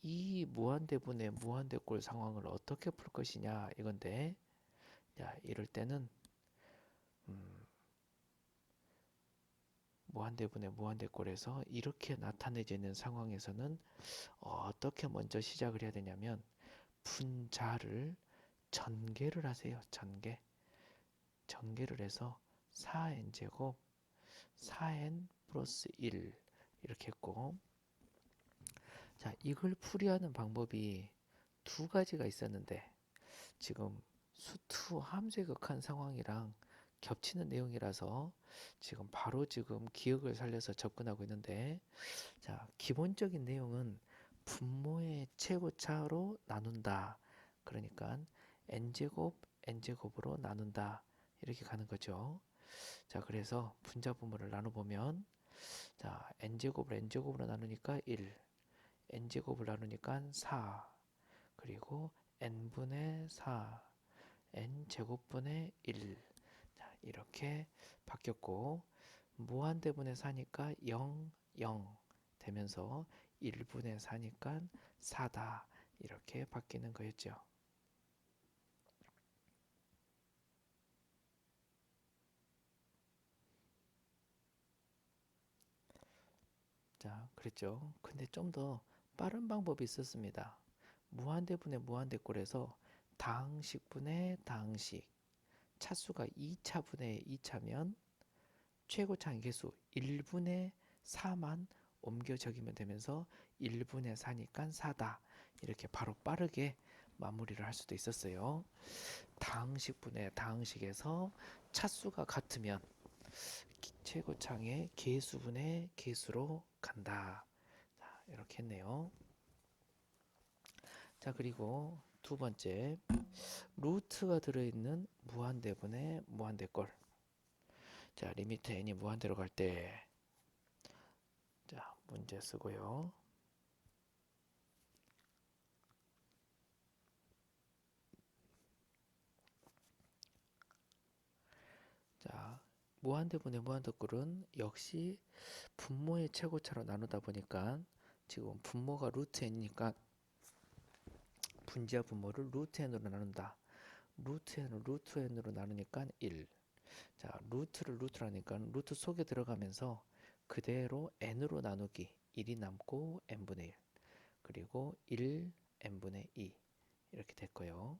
이 무한대분의 무한대꼴 상황을 어떻게 풀 것이냐 이건데, 자, 이럴 때는 무한대분의 무한대꼴에서 이렇게 나타내지는 상황에서는 어떻게 먼저 시작을 해야 되냐면, 분자를 전개를 하세요. 전개를 해서 4n제곱 4n 플러스 1 이렇게 했고, 자, 이걸 풀이하는 방법이 두 가지가 있었는데, 지금 수투 함수의 극한 상황이랑 겹치는 내용이라서 지금 바로 지금 기억을 살려서 접근하고 있는데, 자, 기본적인 내용은 분모의 최고차로 나눈다. 그러니까 n제곱 n제곱으로 나눈다. 이렇게 가는 거죠. 자, 그래서 분자 분모를 나눠보면, 자, n제곱을 n제곱으로 나누니까 1, n제곱을 나누니까 4, 그리고 n분의 4, n제곱분의 1. 자, 이렇게 바뀌었고, 무한대분의 4니까 0, 0 되면서 1분의 4니까 4다. 이렇게 바뀌는 거였죠. 자, 그랬죠. 근데 좀 더 빠른 방법이 있었습니다. 무한대분의 무한대꼴에서 다항식분의 다항식, 차수가 2차분의 2차면 최고차의 개수 1분의 4만 옮겨 적이면 되면서 1분의 4니까 4다. 이렇게 바로 빠르게 마무리를 할 수도 있었어요. 다항식분의 다항식에서 차수가 같으면 최고차의 개수분의 개수로 간다. 자, 이렇게 했네요. 자, 그리고 두 번째, 루트가 들어있는 무한대분의 무한대꼴. 자, 리미트 n이 무한대로 갈 때, 자, 문제 쓰고요. 자, 무한대분의 무한대꼴은 역시 분모의 최고차로 나누다 보니까 지금 분모가 루트 n이니까 분자 분모를 루트 n으로 나눈다. 루트 n을 루트 n으로 나누니까 1. 자, 루트를 루트로 하니까 루트 속에 들어가면서 그대로 n으로 나누기 1이 남고 n분의 1, 그리고 1 n분의 2 이렇게 됐고요.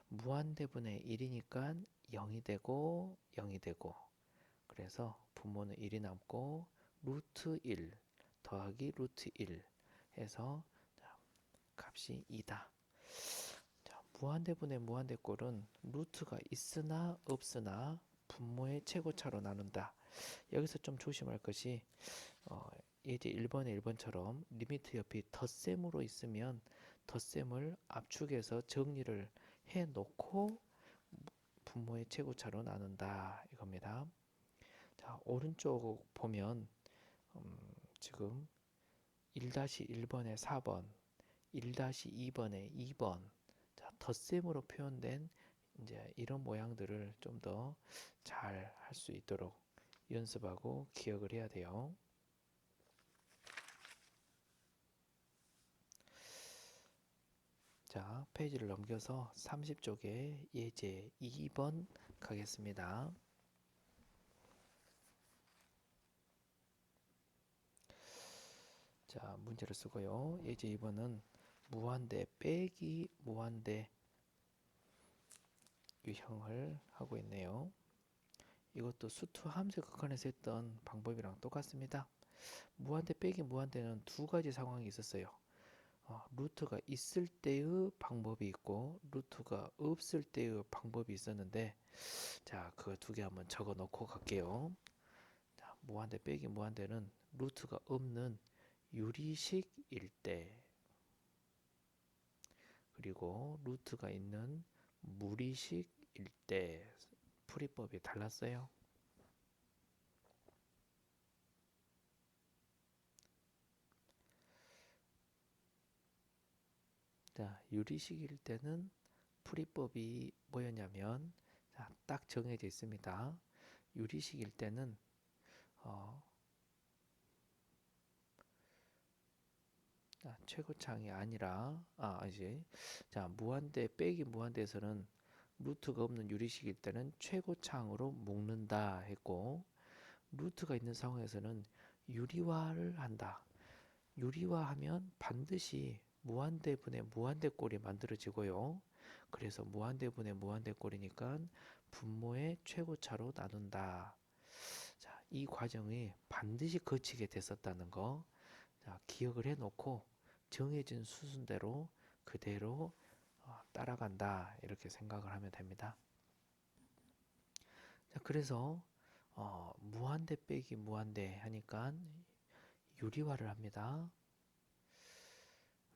무한대분의 1이니까 0이 되고 0이 되고, 그래서 분모는 1이 남고 루트 1 더하기 루트 1 해서 값이 2다. 자, 무한대분의 무한대꼴은 루트가 있으나 없으나 분모의 최고차로 나눈다. 여기서 좀 조심할 것이, 예제 1번에 1번처럼 리미트 옆이 덧셈으로 있으면 덧셈을 압축해서 정리를 해 놓고 분모의 최고차로 나눈다 이겁니다. 자, 오른쪽 보면 지금 1-1번에 4번, 1-2번에 2번, 자, 덧셈으로 표현된 이제 이런 모양들을 좀 더 잘 할 수 있도록 연습하고 기억을 해야 돼요. 자, 페이지를 넘겨서 30쪽에 예제 2번 가겠습니다. 자, 문제를 쓰고요. 예제 2번은 무한대 빼기 무한대 유형을 하고 있네요. 이것도 수투 함수 극한에서 했던 방법이랑 똑같습니다. 무한대 빼기 무한대는 두 가지 상황이 있었어요. 루트가 있을 때의 방법이 있고 루트가 없을 때의 방법이 있었는데, 자, 그 두 개 한번 적어 놓고 갈게요. 자, 무한대 빼기 무한대는 루트가 없는 유리식일 때, 그리고 루트가 있는 무리식일 때 풀이법이 달랐어요. 자, 유리식일 때는 풀이법이 뭐였냐면, 자, 딱 정해져 있습니다. 유리식일 때는 어, 최고창이 아니라 이제 자, 무한대 빼기 무한대에서는 루트가 없는 유리식일 때는 최고창으로 묶는다 했고, 루트가 있는 상황에서는 유리화를 한다. 유리화하면 반드시 무한대분의 무한대꼴이 만들어지고요. 그래서 무한대분의 무한대꼴이니까 분모의 최고차로 나눈다. 자, 이 과정이 반드시 거치게 됐었다는 거, 자, 기억을 해놓고 정해진 수순대로 그대로 따라간다, 이렇게 생각을 하면 됩니다. 자, 그래서 무한대 빼기 무한대 하니까 유리화를 합니다.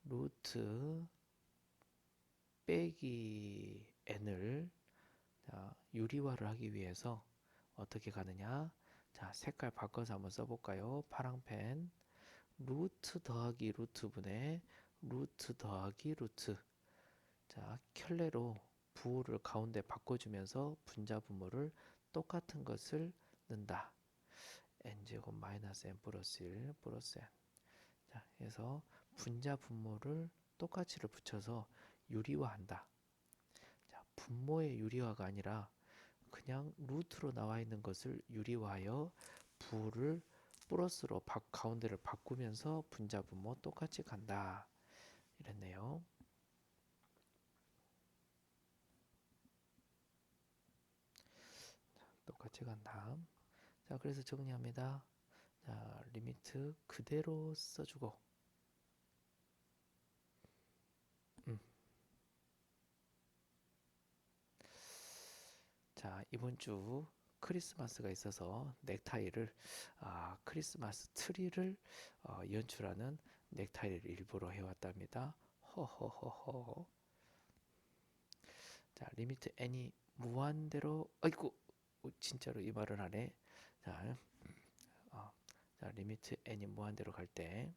루트 빼기 n을 유리화를 하기 위해서 어떻게 가느냐? 자, 색깔 바꿔서 한번 써볼까요? 파랑펜. 루트 더하기 루트분의 루트 더하기 루트. 자, 켤레로 부호를 가운데 바꿔주면서 분자분모를 똑같은 것을 넣는다. n제곱 마이너스 n 플러스 1 플러스 n. 자, 해서 분자분모를 똑같이를 붙여서 유리화한다. 자, 분모의 유리화가 아니라 그냥 루트로 나와 있는 것을 유리화하여 부를 플러스로 가운데를 바꾸면서 분자분모 똑같이 간다, 이랬네요. 똑같이 간다. 자, 그래서 정리합니다. 자, 리미트 그대로 써주고, 자, 이번 주 크리스마스가 있어서 넥타이를 크리스마스 트리를 연출하는 넥타이를 일부러 해왔답니다. 허허허허. 자, 리미트 n이 무한대로, 아이고, 진짜로 이 말을 하네. 자, 자, 리미트 n이 무한대로 갈 때,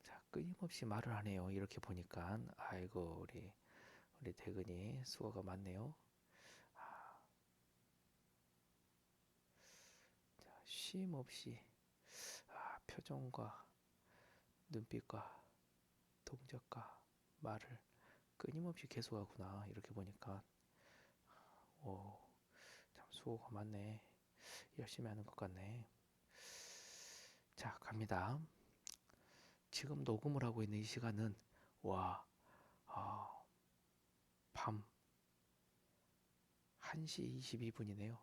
자, 끊임없이 말을 하네요. 이렇게 보니까 아이고, 우리 대근이 수고가 많네요. 자, 쉼 없이 표정과 눈빛과 동작과 말을 끊임없이 계속하구나. 이렇게 보니까 오, 참 수고가 많네. 열심히 하는 것 같네. 자, 갑니다. 지금 녹음을 하고 있는 이 시간은 와, 밤 1시 22분이네요.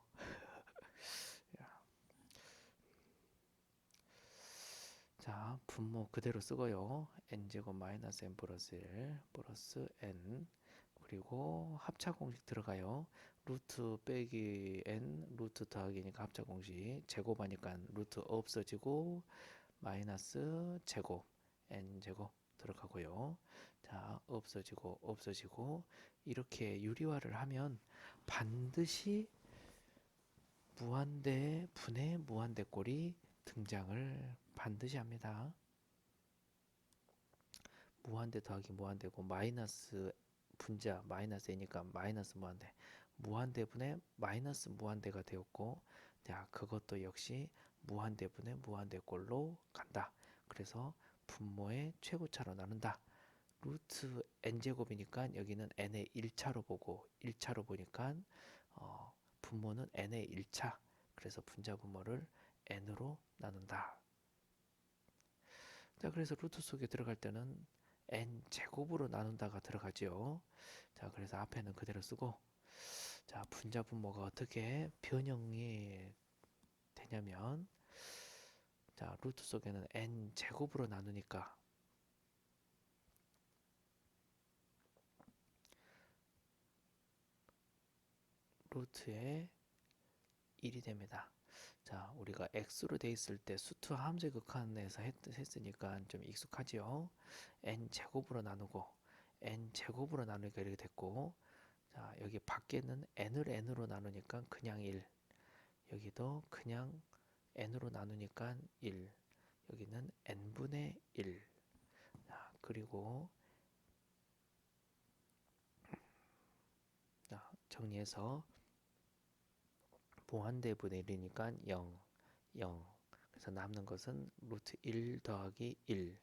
자, 분모 그대로 쓰고요. n제곱 마이너스 n 플러스 1 플러스 n, 그리고 합차 공식 들어가요. 루트 빼기 n, 루트 더하기니까 합차 공식, 제곱하니까 루트 없어지고 마이너스 제곱 n 제곱 들어가고요. 자, 없어지고 없어지고 이렇게 유리화를 하면 반드시 무한대 분의 무한대꼴이 등장을 반드시 합니다. 무한대 더하기 무한대고 마이너스 분자 마이너스 n이니까 마이너스 무한대, 무한대분의 마이너스 무한대가 되었고, 자, 그것도 역시 무한대분의 무한대꼴로 간다. 그래서 분모의 최고차로 나눈다. 루트 n제곱이니까 여기는 n의 1차로 보고 1차로 보니까 분모는 n의 1차, 그래서 분자 분모를 n으로 나눈다. 자, 그래서 루트 속에 들어갈 때는 n 제곱으로 나눈다가 들어가죠. 자, 그래서 앞에는 그대로 쓰고, 자, 분자 분모가 어떻게 변형이 되냐면, 자, 루트 속에는 n 제곱으로 나누니까 루트에 1이 됩니다. 자, 우리가 x로 돼 있을 때 수투 함수 극한에서 했으니까 좀 익숙하지요. n 제곱으로 나누고 n 제곱으로 나누니까 이렇게 됐고, 자, 여기 밖에는 n을 n으로 나누니까 그냥 1. 여기도 그냥 n으로 나누니까 1. 여기는 n분의 1. 자, 그리고 자, 정리해서 무한대분의 1이니까 0, 0. 그래서 남는 것은 루트 1 더하기 1,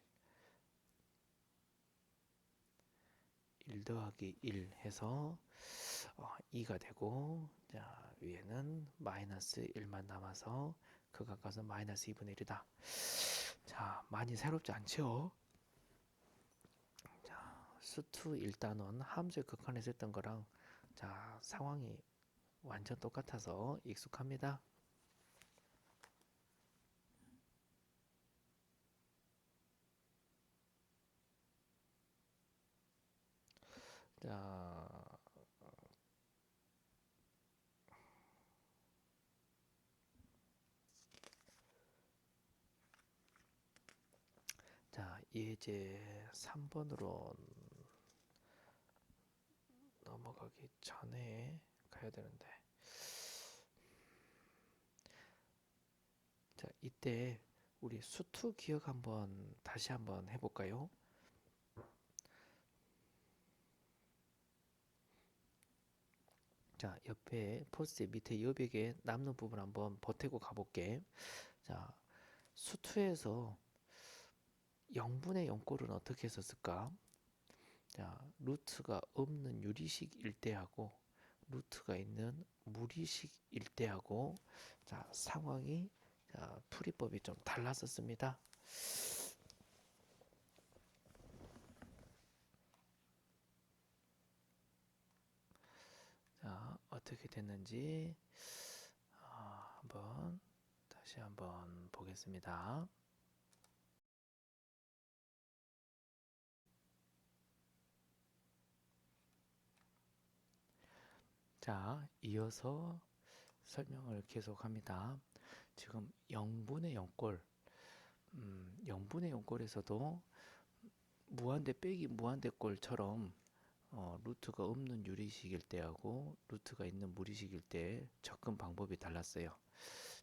1 더하기 1 해서 2가 되고, 자, 위에는 마이너스 1만 남아서 극악값은 마이너스 2분의 1이다. 자, 많이 새롭지 않죠? 자, 수투 1단원 함수의 극한에서 했던 거랑 자, 상황이 완전 똑같아서 익숙합니다. 자, 자, 예제 3번으로 넘어가기 전에 가야 되는데, 자, 이때 우리 수투 기억 다시 한번 해볼까요? 자, 옆에 포스트잇 밑에 여백에 남는 부분 한번 보태고 가볼게. 자, 수투에서 0분의 0꼴은 어떻게 썼을까? 자, 루트가 없는 유리식 일대하고 루트가 있는 무리식 일대하고 자, 상황이 자, 풀이법이 좀 달랐었습니다. 자, 어떻게 됐는지 한번 다시 한번 보겠습니다. 자, 이어서 설명을 계속합니다. 지금 0분의 0꼴, 0분의 0꼴에서도 무한대 빼기 무한대 꼴처럼 루트가 없는 유리식일 때하고 루트가 있는 무리식일 때 접근 방법이 달랐어요.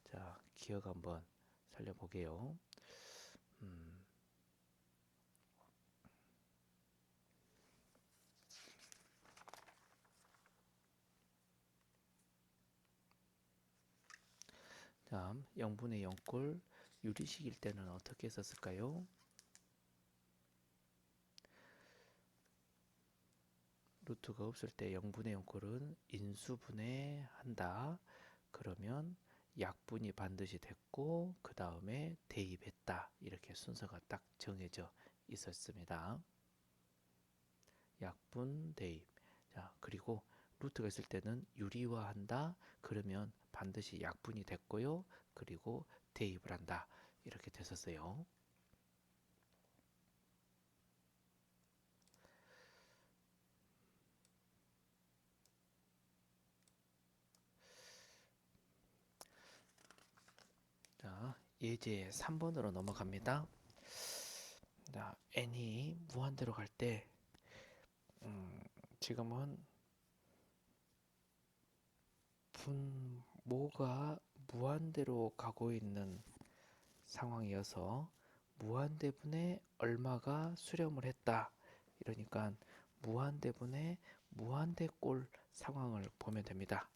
자, 기억 한번 살려보게요. 음, 자, 0분의 0꼴 유리식일 때는 어떻게 썼을까요? 루트가 없을 때 0분의 0꼴은 인수분해한다. 그러면 약분이 반드시 됐고 그 다음에 대입했다. 이렇게 순서가 딱 정해져 있었습니다. 약분, 대입. 자, 그리고 루트가 있을 때는 유리화한다. 그러면 반드시 약분이 됐고요. 그리고 대입을 한다. 이렇게 됐었어요. 자, 예제 3번으로 넘어갑니다. 자, n이 무한대로 갈 때, 지금은 분모가 무한대로 가고 있는 상황이어서 무한대분의 얼마가 수렴을 했다. 이러니까 무한대분의 무한대꼴 상황을 보면 됩니다.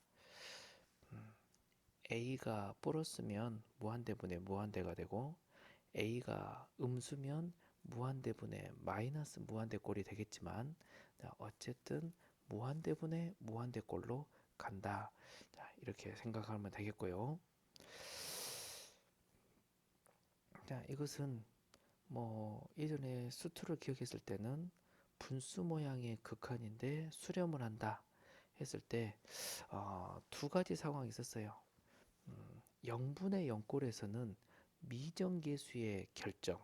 A가 플러스면 무한대분의 무한대가 되고 A가 음수면 무한대분의 마이너스 무한대꼴이 되겠지만 어쨌든 무한대분의 무한대꼴로 간다. 자, 이렇게 생각하면 되겠고요. 자, 이것은 뭐 예전에 수투를 기억했을 때는 분수 모양의 극한인데 수렴을 한다. 했을 때 두 가지 상황이 있었어요. 0분의 0꼴에서는 미정계수의 결정,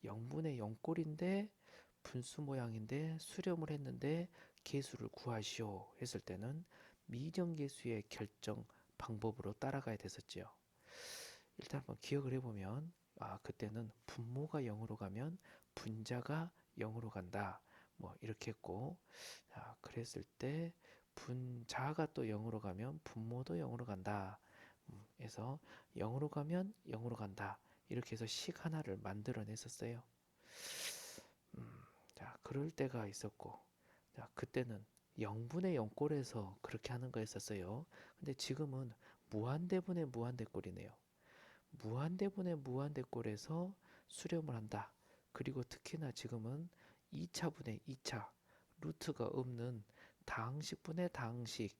0분의 0꼴인데 분수 모양인데 수렴을 했는데 계수를 구하시오 했을 때는 미정계수의 결정 방법으로 따라가야 됐었지요. 일단 한번 기억을 해보면 그때는 분모가 0으로 가면 분자가 0으로 간다. 뭐 이렇게 했고, 자, 그랬을 때 분자가 또 0으로 가면 분모도 0으로 간다. 해서 0으로 가면 0으로 간다. 이렇게 해서 식 하나를 만들어냈었어요. 자, 그럴 때가 있었고, 자, 그때는 0분의 0꼴에서 그렇게 하는 거였었어요. 근데 지금은 무한대분의 무한대꼴이네요. 무한대분의 무한대꼴에서 수렴을 한다. 그리고 특히나 지금은 2차분의 2차, 루트가 없는 다항식분의 다항식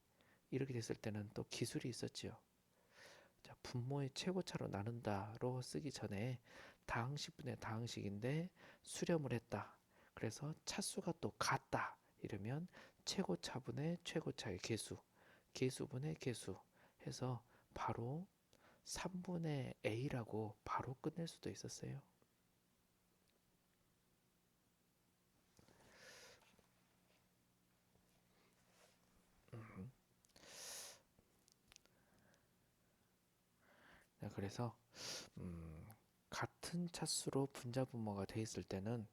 이렇게 됐을 때는 또 기술이 있었지요. 자, 분모의 최고차로 나눈다로 쓰기 전에 다항식분의 다항식인데 수렴을 했다. 그래서 차수가 또 같다. 이러면 최고차분의 최고차의 개수, 개수분의 개수 해서 바로 3분의 A라고 바로 끝낼 수도 있었어요. 네, 그래서 같은 차수로 분자 분모가 돼 있을 때는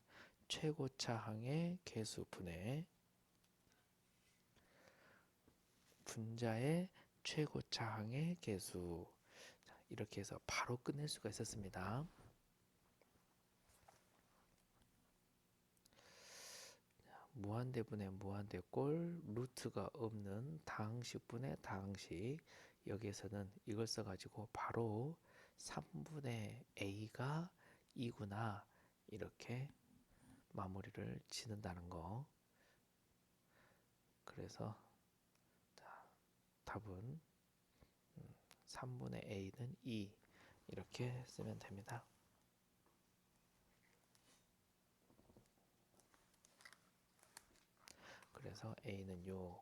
최고차항의 개수분의 분자의 최고차항의 개수 이렇게 해서 바로 끝낼 수가 있었습니다. 무한대분의 무한대꼴 루트가 없는 다항식분의 다항식 여기에서는 이걸 써가지고 바로 3분의 A가 2구나 이렇게 마무리를 짓는다는 거. 그래서 답은 3분의 A는 2 이렇게 쓰면 됩니다. 그래서 A는 요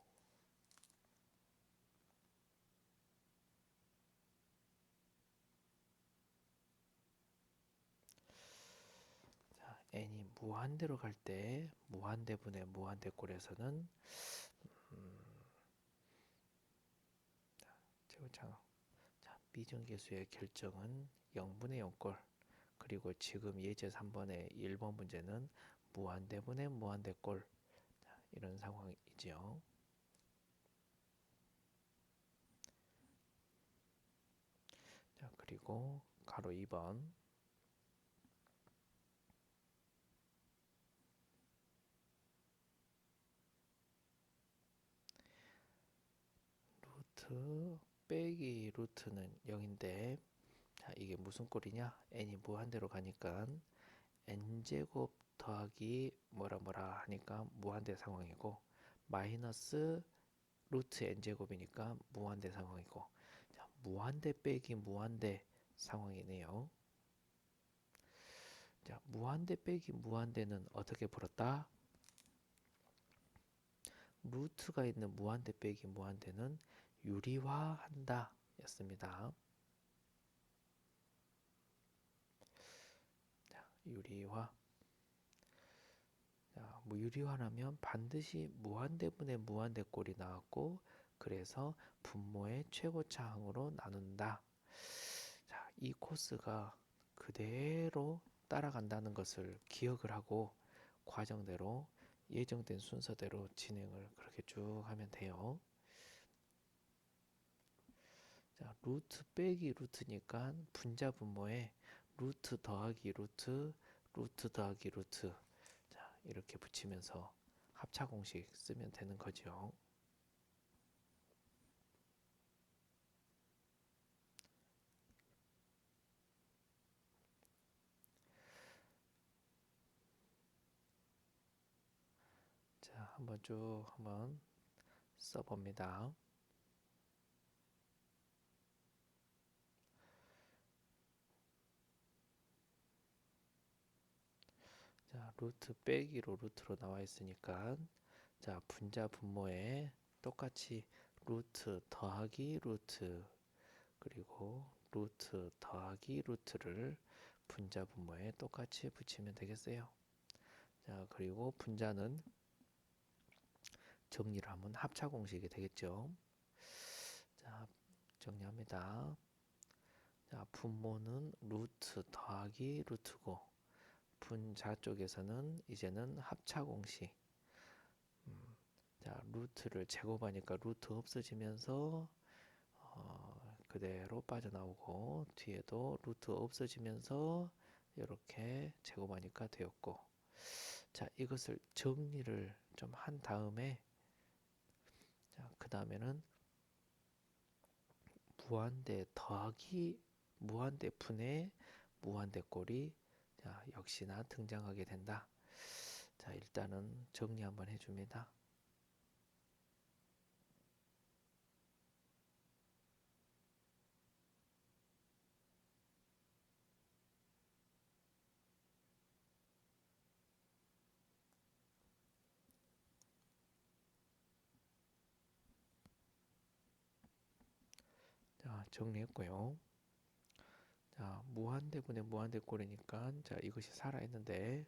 n이 무한대로 갈 때 무한대분의 무한대꼴에서는 최고차항 미정계수의 결정은 0분의 0꼴 그리고 지금 예제 3번의 1번 문제는 무한대분의 무한대꼴 이런 상황이지요. 자, 그리고 가로 2번 루트 빼기 루트는 0인데 자, 이게 무슨 꼴이냐? n이 무한대로 가니까 n제곱 더하기 뭐라 하니까 무한대 상황이고 마이너스 루트 n제곱이니까 무한대 상황이고 자, 무한대 빼기 무한대 상황이네요. 자, 무한대 빼기 무한대는 어떻게 풀었다? 루트가 있는 무한대 빼기 무한대는 유리화한다 였습니다. 자, 유리화. 자, 뭐 유리화라면 반드시 무한대분의 무한대꼴이 나왔고 그래서 분모의 최고차항으로 나눈다. 자, 이 코스가 그대로 따라간다는 것을 기억을 하고 과정대로 예정된 순서대로 진행을 그렇게 쭉 하면 돼요. 자, 루트 빼기 루트니까 분자 분모에 루트 더하기 루트, 루트 더하기 루트 자, 이렇게 붙이면서 합차 공식 쓰면 되는 거죠. 자, 한번 쭉 한번 써봅니다. 자, 루트 빼기로 루트로 나와 있으니까 자, 분자 분모에 똑같이 루트 더하기 루트 그리고 루트 더하기 루트를 분자 분모에 똑같이 붙이면 되겠어요. 자, 그리고 분자는 정리를 하면 합차 공식이 되겠죠. 자, 정리합니다. 자, 분모는 루트 더하기 루트고 분자 쪽에서는 이제는 합차 공식. 자, 루트를 제곱하니까 루트 없어지면서 그대로 빠져나오고 뒤에도 루트 없어지면서 이렇게 제곱하니까 되었고, 자, 이것을 정리를 좀 한 다음에 자, 그 다음에는 무한대 더하기 무한대 분의 무한대 꼴이 자, 역시나 등장하게 된다. 자, 일단은 정리 한번 해줍니다. 자, 정리했고요. 자, 무한대분의 무한대꼴이니까 자, 이것이 살아있는데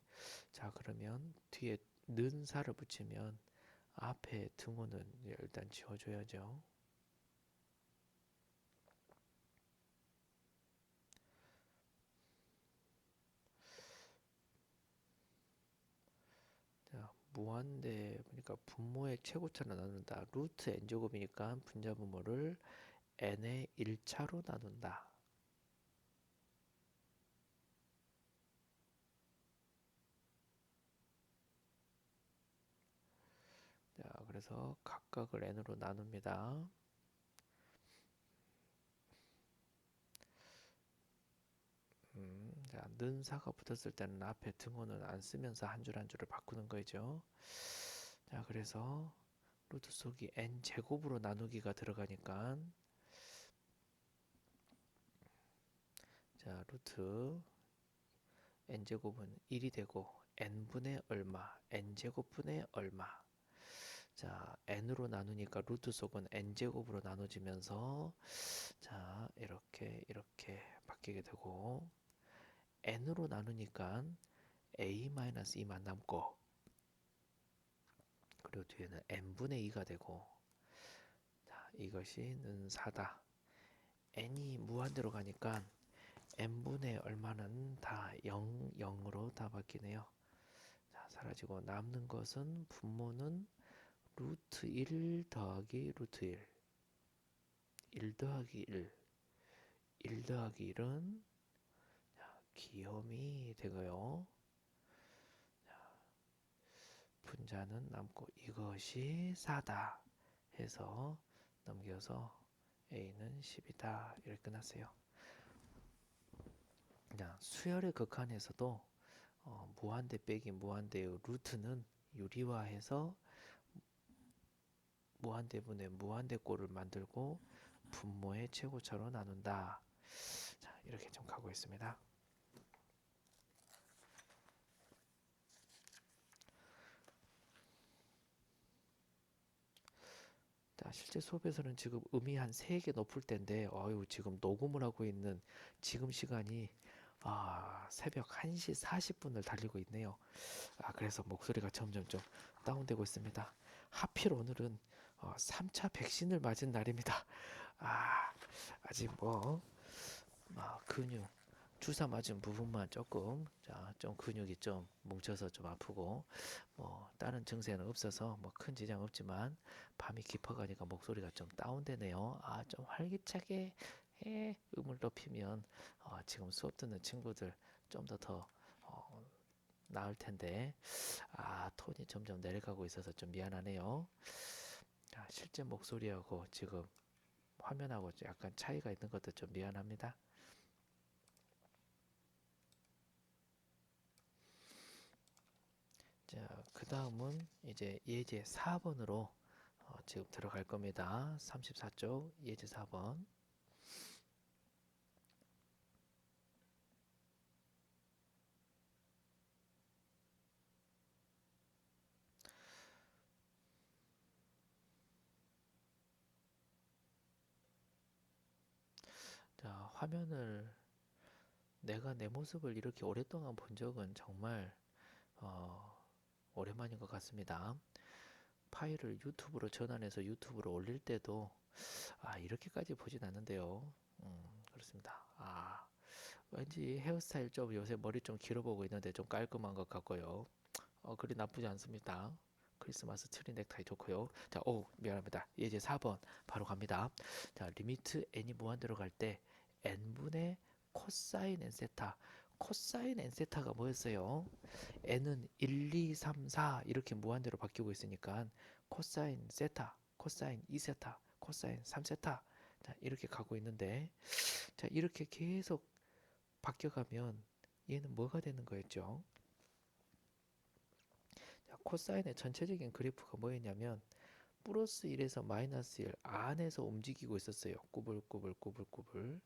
자, 그러면 뒤에 는사를 붙이면 앞에 등호는 일단 지워줘야죠. 자, 무한대 보니까 분모의 최고차로 나눈다. 루트 n제곱이니까 분자 분모를 n의 1차로 나눈다. 자, 그래서 각각을 n으로 나눕니다. 자, 는사가 붙었을 때는 앞에 등호는 안 쓰면서 한 줄 한 줄을 바꾸는 거죠. 자, 그래서 루트 속이 n 제곱으로 나누기가 들어가니까 자, 루트 n제곱은 1이 되고 n분의 얼마, n제곱분의 얼마. 자, n으로 나누니까 루트 속은 n제곱으로 나눠지면서 자, 이렇게 바뀌게 되고 n으로 나누니까 a-2만 남고 그리고 뒤에는 n분의 2가 되고 자, 이것이 는 4다. n이 무한대로 가니까 n분의 얼마는 다 0, 0으로 다 바뀌네요. 자, 사라지고 남는 것은 분모는 루트 1 더하기 루트 1, 1 더하기 1, 1 더하기 1은 기hom이 되고요. 분자는 남고 이것이 4다 해서 넘겨서 A는 10이다 이렇게 끝났어요. 자, 수열의 극한에서도 무한대 빼기 무한대의 루트는 유리화해서 무한대분의 무한대꼴을 만들고 분모의 최고차로 나눈다. 자, 이렇게 좀 가고 있습니다. 자, 실제 수업에서는 지금 음이 한 3개 높을 텐데 지금 녹음을 하고 있는 지금 시간이 새벽 1시 40분을 달리고 있네요. 그래서 목소리가 점점 좀 다운되고 있습니다. 하필 오늘은 3차 백신을 맞은 날입니다. 아직 근육 주사 맞은 부분만 조금 좀 근육이 좀 뭉쳐서 좀 아프고 다른 증세는 없어서 큰 지장 없지만 밤이 깊어가니까 목소리가 좀 다운되네요. 좀 활기차게 음을 높이면 지금 수업 듣는 친구들 좀 더 나을 텐데 톤이 점점 내려가고 있어서 좀 미안하네요. 실제 목소리하고 지금 화면하고 약간 차이가 있는 것도 좀 미안합니다. 자, 그 다음은 이제 예제 4번으로 지금 들어갈 겁니다. 34쪽 예제 4번. 화면을 내가 내 모습을 이렇게 오랫동안 본 적은 정말 어, 오랜만인 것 같습니다. 파일을 유튜브로 전환해서 유튜브로 올릴 때도 이렇게까지 보진 않는데요. 그렇습니다. 왠지 헤어스타일 좀 요새 머리 좀 길어보고 있는데 좀 깔끔한 것 같고요. 그리 나쁘지 않습니다. 크리스마스 트리 넥타이 좋고요. 자, 미안합니다. 이제 4번 바로 갑니다. 자, 리미트 n이 무한대로 갈 때 n분의 코사인 n 세타. 코사인 n 세타가 뭐였어요? n은 1, 2, 3, 4 이렇게 무한대로 바뀌고 있으니까 코사인 세타, 코사인 2세타, 코사인 3세타. 자, 이렇게 가고 있는데, 자, 이렇게 계속 바뀌어가면 얘는 뭐가 되는 거였죠? 자, 코사인의 전체적인 그래프가 뭐였냐면 플러스 1에서 마이너스 1 안에서 움직이고 있었어요. 꾸불꾸불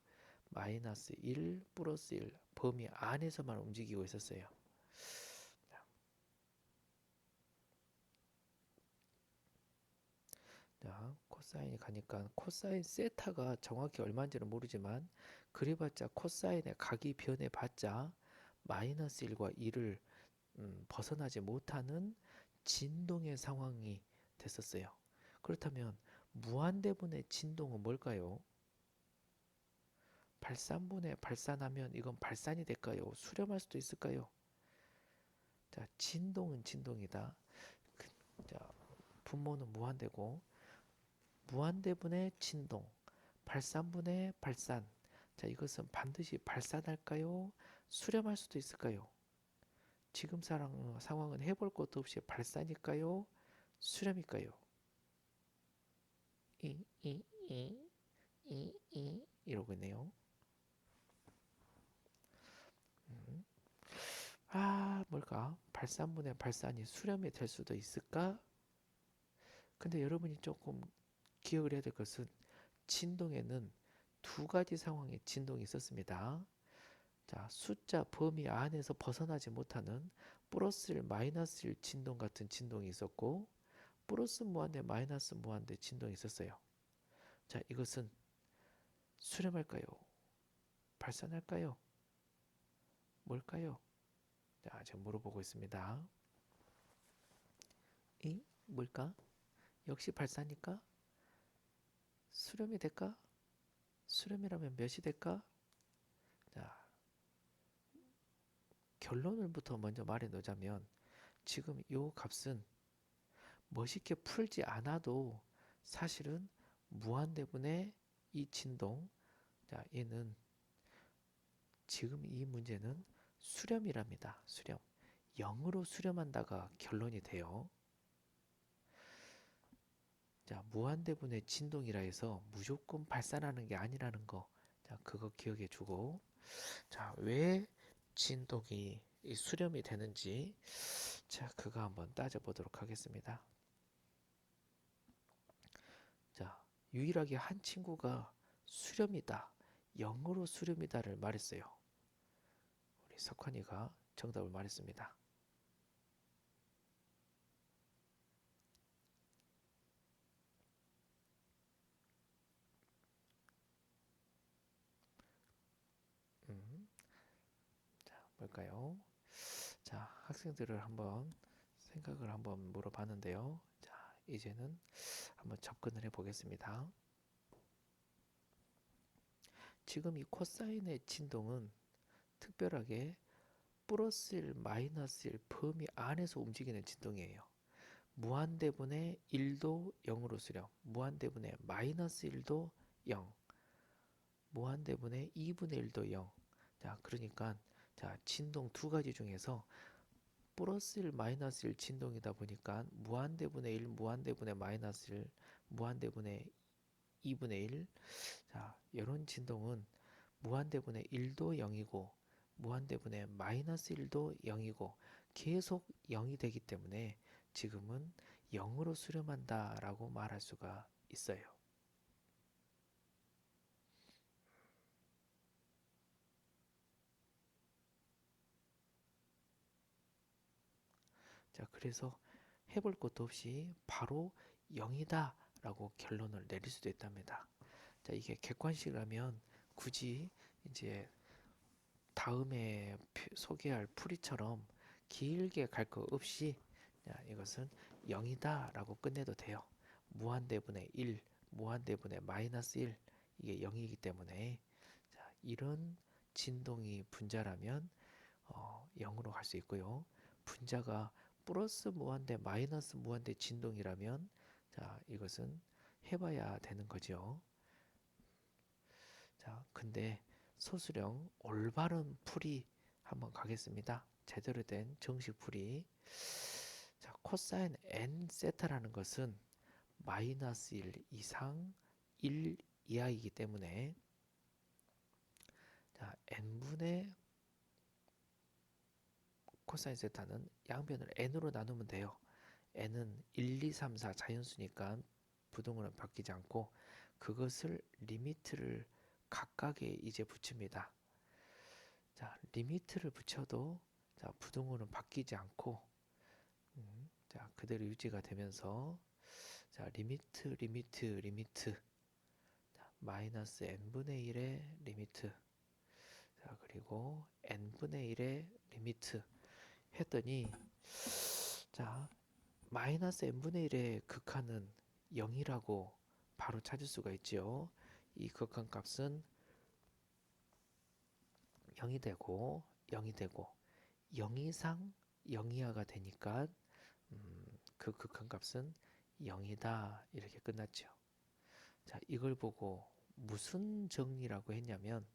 마이너스 1 플러스 1 범위 안에서만 움직이고 있었어요. 자, 코사인이 가니까 코사인 세타가 정확히 얼마인지는 모르지만 그래봤자 코사인의 각이 변해봤자 마이너스 1과 2를 벗어나지 못하는 진동의 상황이 됐었어요. 그렇다면 무한대분의 진동은 뭘까요? 발산분의 발산하면 이건 발산이 될까요? 수렴할 수도 있을까요? 자, 진동은 진동이다. 자, 분모는 무한대고 무한대분의 진동, 발산분의 발산. 자, 이것은 반드시 발산할까요? 수렴할 수도 있을까요? 지금 상황은 해볼 것도 없이 발산일까요? 수렴일까요? 이러고 있네요. 뭘까? 발산분의 발산이 수렴이 될 수도 있을까? 근데 여러분이 조금 기억을 해야 될 것은 진동에는 두 가지 상황의 진동이 있었습니다. 자, 숫자 범위 안에서 벗어나지 못하는 플러스 1, 마이너스 1 진동 같은 진동이 있었고 플러스 무한대, 마이너스 무한대 진동이 있었어요. 자, 이것은 수렴할까요? 발산할까요? 뭘까요? 자, 제가 물어보고 있습니다. 뭘까? 역시 발산일까? 수렴이 될까? 수렴이라면 몇이 될까? 자, 결론을부터 먼저 말해 놓자면 지금 이 값은 멋있게 풀지 않아도 사실은 무한대분의 이 진동, 자, 얘는 지금 이 문제는 수렴이랍니다. 수렴. 0으로 수렴한다가 결론이 돼요. 자, 무한대분의 진동이라 해서 무조건 발산하는 게 아니라는 거. 자, 그거 기억해 주고. 자, 왜 진동이 수렴이 되는지. 자, 그거 한번 따져보도록 하겠습니다. 자, 유일하게 한 친구가 수렴이다, 0으로 수렴이다를 말했어요. 우리 석환이가 정답을 말했습니다. 자, 뭘까요? 자, 학생들을 한번 생각을 한번 물어봤는데요. 자, 이제는 한번 접근을 해 보겠습니다. 지금 이 코사인의 진동은 특별하게 플러스 1, 마이너스 1 범위 안에서 움직이는 진동이에요. 무한대분의 1도 0으로 수렴, 무한대분의 마이너스 1도 0, 무한대분의 2분의 1도 0. 자, 그러니까 자, 진동 두 가지 중에서 플러스 1, 마이너스 1 진동이다 보니까 무한대분의 1, 무한대분의 마이너스 1, 무한대분의 2분의 1. 자, 이런 진동은 무한대분의 1도 0이고 무한대분의 마이너스 1도 0이고 계속 0이 되기 때문에 지금은 0으로 수렴한다 라고 말할 수가 있어요. 자, 그래서 해볼 것도 없이 바로 0이다 라고 결론을 내릴 수도 있답니다. 자, 이게 객관식이라면 굳이 이제 다음에 소개할 풀이처럼 길게 갈 거 없이 이것은 0이다 라고 끝내도 돼요. 무한대분의 1, 무한대분의 마이너스 1, 이게 0이기 때문에 이런 진동이 분자라면 0으로 갈 수 있고요. 분자가 플러스 무한대, 마이너스 무한대 진동이라면 이것은 해봐야 되는 거죠. 근데 소수령 올바른 풀이 한번 가겠습니다. 제대로 된 정식 풀이. 코사인 n 세타라는 것은 마이너스 1 이상 1 이하이기 때문에 n분의 코사인 세타는 양변을 n으로 나누면 돼요. n은 1, 2, 3, 4 자연수니까 부등호는 바뀌지 않고 그것을 리미트를 각각에 이제 붙입니다. 리미트를 붙여도 부등호는 바뀌지 않고 그대로 유지가 되면서 리미트 마이너스 n분의 1의 리미트 그리고 n분의 1의 리미트 했더니 마이너스 n분의 1의 극한은 0이라고 바로 찾을 수가 있죠. 이 극한 값은 0이 되고 0 이상 0 이하가 되니까 그 극한 값은 0이다 이렇게 끝났죠. 이걸 보고 무슨 정리라고 했냐면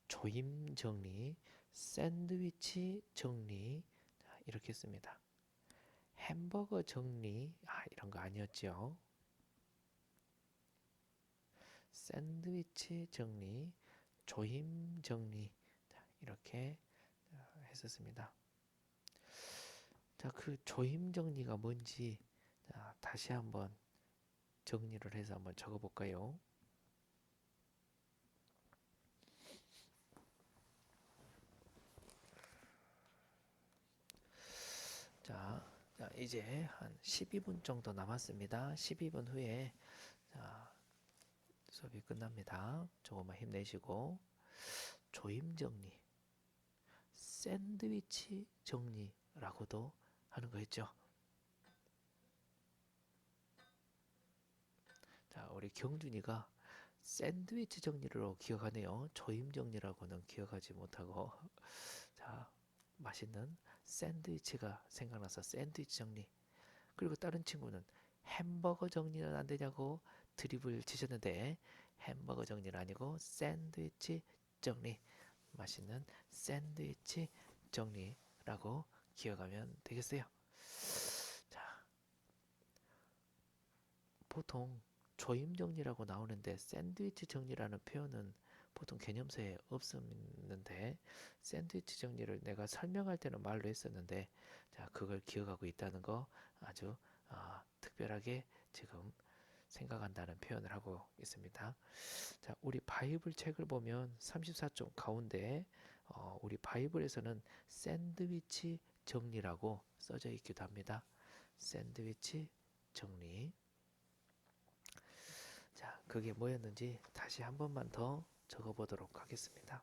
조임 정리, 샌드위치 정리 이렇게 했습니다. 햄버거 정리 이런 거 아니었죠. 샌드위치 정리, 조임 정리 이렇게 했었습니다. 그 조임 정리가 뭔지 다시 한번 정리를 해서 한번 적어볼까요? 이제 한 12분 정도 남았습니다. 12분 후에 수업이 끝납니다. 조금만 힘내시고 조임 정리, 샌드위치 정리라고도 하는 거 있죠. 우리 경준이가 샌드위치 정리로 기억하네요. 조임 정리라고는 기억하지 못하고 맛있는 샌드위치가 생각나서 샌드위치 정리. 그리고 다른 친구는 햄버거 정리는 안 되냐고 드립을 치셨는데 햄버거 정리는 아니고 샌드위치 정리. 맛있는 샌드위치 정리라고 기억하면 되겠어요. 보통 조임 정리라고 나오는데 샌드위치 정리라는 표현은 보통 개념서에 없었는데 샌드위치 정리를 내가 설명할 때는 말로 했었는데 그걸 기억하고 있다는 거 아주 특별하게 지금 생각한다는 표현을 하고 있습니다. 우리 바이블 책을 보면 34쪽 가운데 우리 바이블에서는 샌드위치 정리라고 써져 있기도 합니다. 샌드위치 정리. 그게 뭐였는지 다시 한 번만 더 적어보도록 하겠습니다.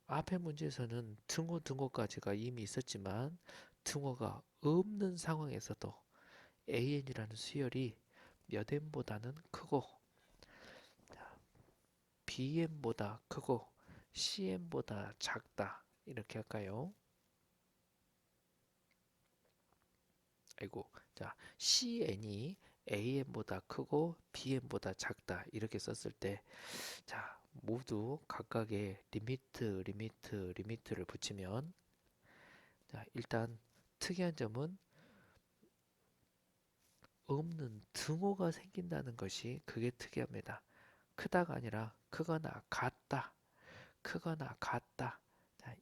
앞에 문제에서는 등호까지가 이미 있었지만 등호가 없는 상황에서도 AN이라는 수열이 몇 N보다는 크고 BN보다 크고 CN보다 작다 이렇게 할까요? CN이 AN보다 크고 BN보다 작다 이렇게 썼을 때 모두 각각의 리미트를 붙이면 일단 특이한 점은 없는 등호가 생긴다는 것이 그게 특이합니다. 크다가 아니라 크거나 같다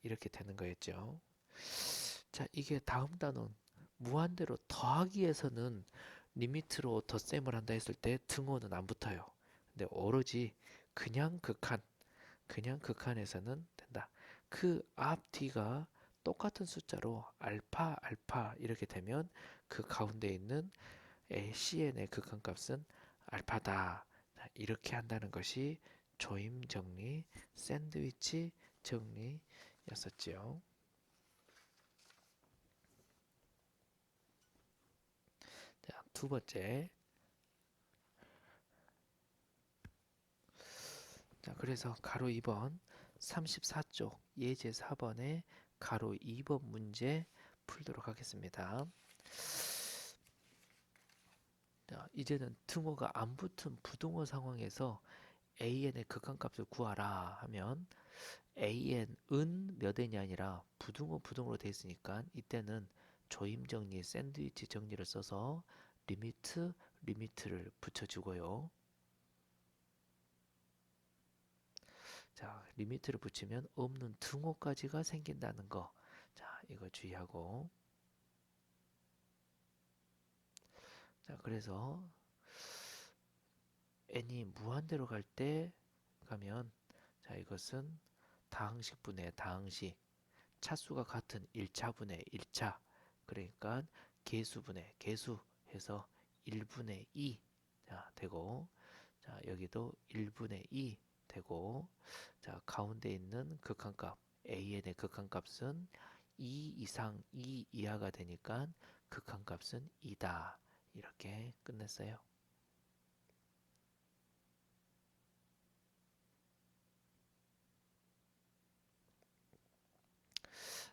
이렇게 되는 거였죠. 이게 다음 단원 무한대로 더하기에서는 리미트로 덧셈을 한다 했을 때 등호는 안 붙어요. 근데 오로지 그냥 극한에서는 된다. 그 앞 뒤가 똑같은 숫자로 알파 알파 이렇게 되면 그 가운데 있는 CN의 극한값은 알파다. 이렇게 한다는 것이 조임 정리, 샌드위치 정리였었지요. 자, 두 번째. 자, 그래서 가로 2번 34쪽 예제 4번에 가로 2번 문제 풀도록 하겠습니다. 자, 이제는 등호가 안 붙은 부등호 상황에서 AN의 극한값을 구하라 하면 AN은 몇 N이 아니라 부등호로 되어 있으니까 이때는 조임 정리, 샌드위치 정리를 써서 리미트를 붙여주고요. 자, 리미트를 붙이면 없는 등호까지가 생긴다는 거. 자, 이거 주의하고. 자, 그래서 n이 무한대로 갈 때 가면 자, 이것은 다항식분의 다항식. 차수가 같은 1차분의 1차. 그러니까 개수분의 개수 해서 1분의 2 자, 되고 자, 여기도 1분의 2 되고 자, 가운데 있는 극한값 AN의 극한값은 2 이상 2 이하가 되니까 극한값은 2다. 이렇게 끝냈어요.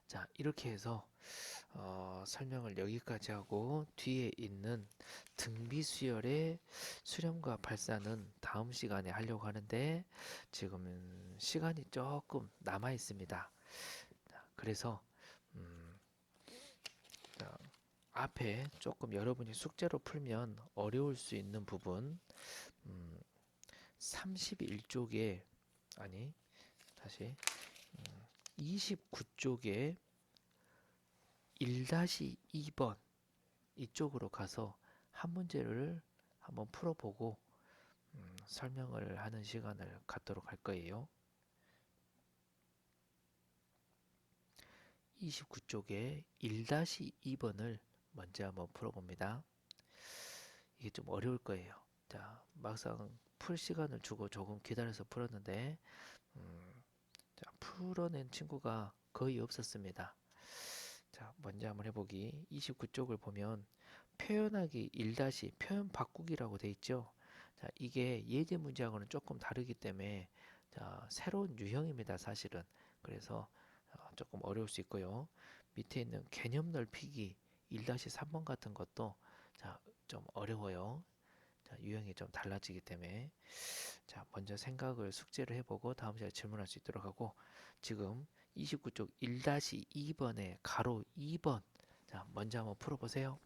자, 이렇게 해서 설명을 여기까지 하고 뒤에 있는 등비수열의 수렴과 발산은 다음 시간에 하려고 하는데 지금은 시간이 조금 남아 있습니다. 그래서 자, 앞에 조금 여러분이 숙제로 풀면 어려울 수 있는 부분 31쪽에 아니 다시 29쪽에 1-2번 이쪽으로 가서 한 문제를 한번 풀어보고 설명을 하는 시간을 갖도록 할 거예요. 29쪽에 1-2번을 먼저 한번 풀어봅니다. 이게 좀 어려울 거예요. 자, 막상 풀 시간을 주고 조금 기다려서 풀었는데 자, 풀어낸 친구가 거의 없었습니다. 자, 먼저 한번 해보기. 29쪽을 보면 표현하기 1- 표현 바꾸기라고 돼 있죠. 자, 이게 예제 문제하고는 조금 다르기 때문에 자, 새로운 유형입니다, 사실은. 그래서 조금 어려울 수 있고요. 밑에 있는 개념 넓히기 1-3번 같은 것도 자, 좀 어려워요. 자, 유형이 좀 달라지기 때문에 자, 먼저 생각을 숙제를 해보고 다음 시간에 질문할 수 있도록 하고 지금 29쪽 1-2번에 가로 2번 자, 먼저 한번 풀어보세요.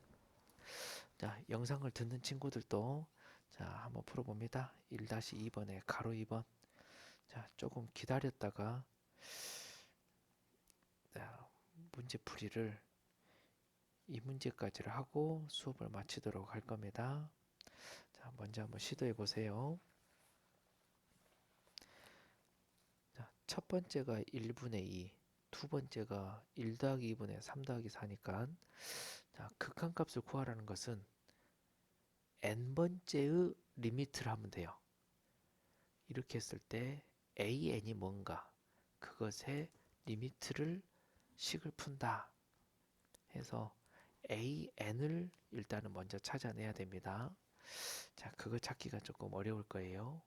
자, 영상을 듣는 친구들도 자, 한번 풀어봅니다. 1-2번에 가로 2번 자, 조금 기다렸다가 자, 문제풀이를 이 문제까지를 하고 수업을 마치도록 할 겁니다. 자, 먼저 한번 시도해 보세요. 자, 첫 번째가 1분의 2, 두 번째가 1-2분의 3-4니까 자, 극한값을 구하라는 것은 n번째의 리미트를 하면 돼요. 이렇게 했을 때 an이 뭔가 그것의 리미트를 식을 푼다 해서 an을 일단은 먼저 찾아내야 됩니다. 자, 그거 찾기가 조금 어려울 거예요.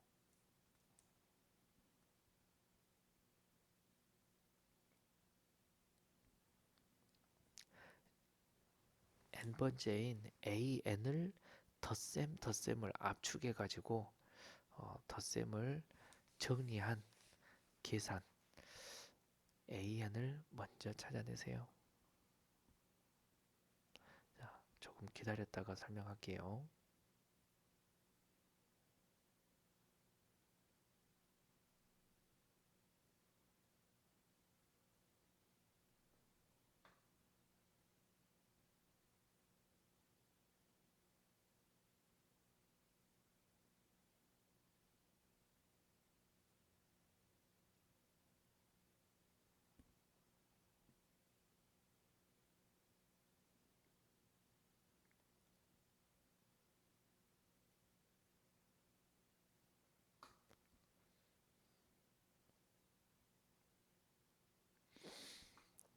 n번째인 an을 덧셈을 압축해 가지고 덧셈을 정리한 계산 an을 먼저 찾아내세요. 자, 조금 기다렸다가 설명할게요.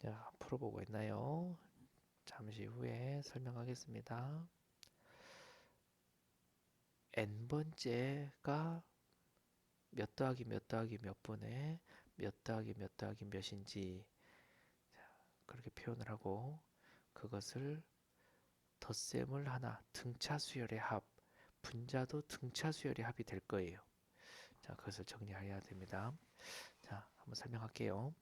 자, 풀어보고 있나요? 잠시 후에 설명하겠습니다. n번째가 몇 더하기 몇 더하기 몇 분의 몇 더하기 몇 더하기 몇인지 그렇게 표현을 하고 그것을 덧셈을 하나 등차 수열의 합, 분자도 등차 수열의 합이 될 거예요. 자, 그것을 정리해야 됩니다. 자, 한번 설명할게요.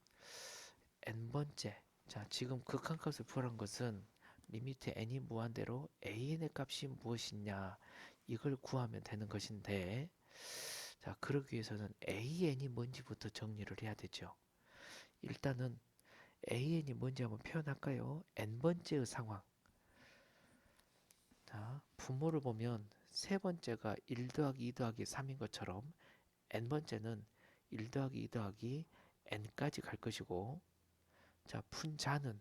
n번째. 자, 지금 극한값을 구하는 것은 리미트 n이 무한대로 an의 값이 무엇이냐 이걸 구하면 되는 것인데 자, 그러기 위해서는 an이 뭔지부터 정리를 해야 되죠. 일단은 an이 뭔지 한번 표현할까요? n번째의 상황. 자, 분모를 보면 세 번째가 1 더하기 2 더하기 3인 것처럼 n번째는 1 더하기 2 더하기 n까지 갈 것이고 자, 분자는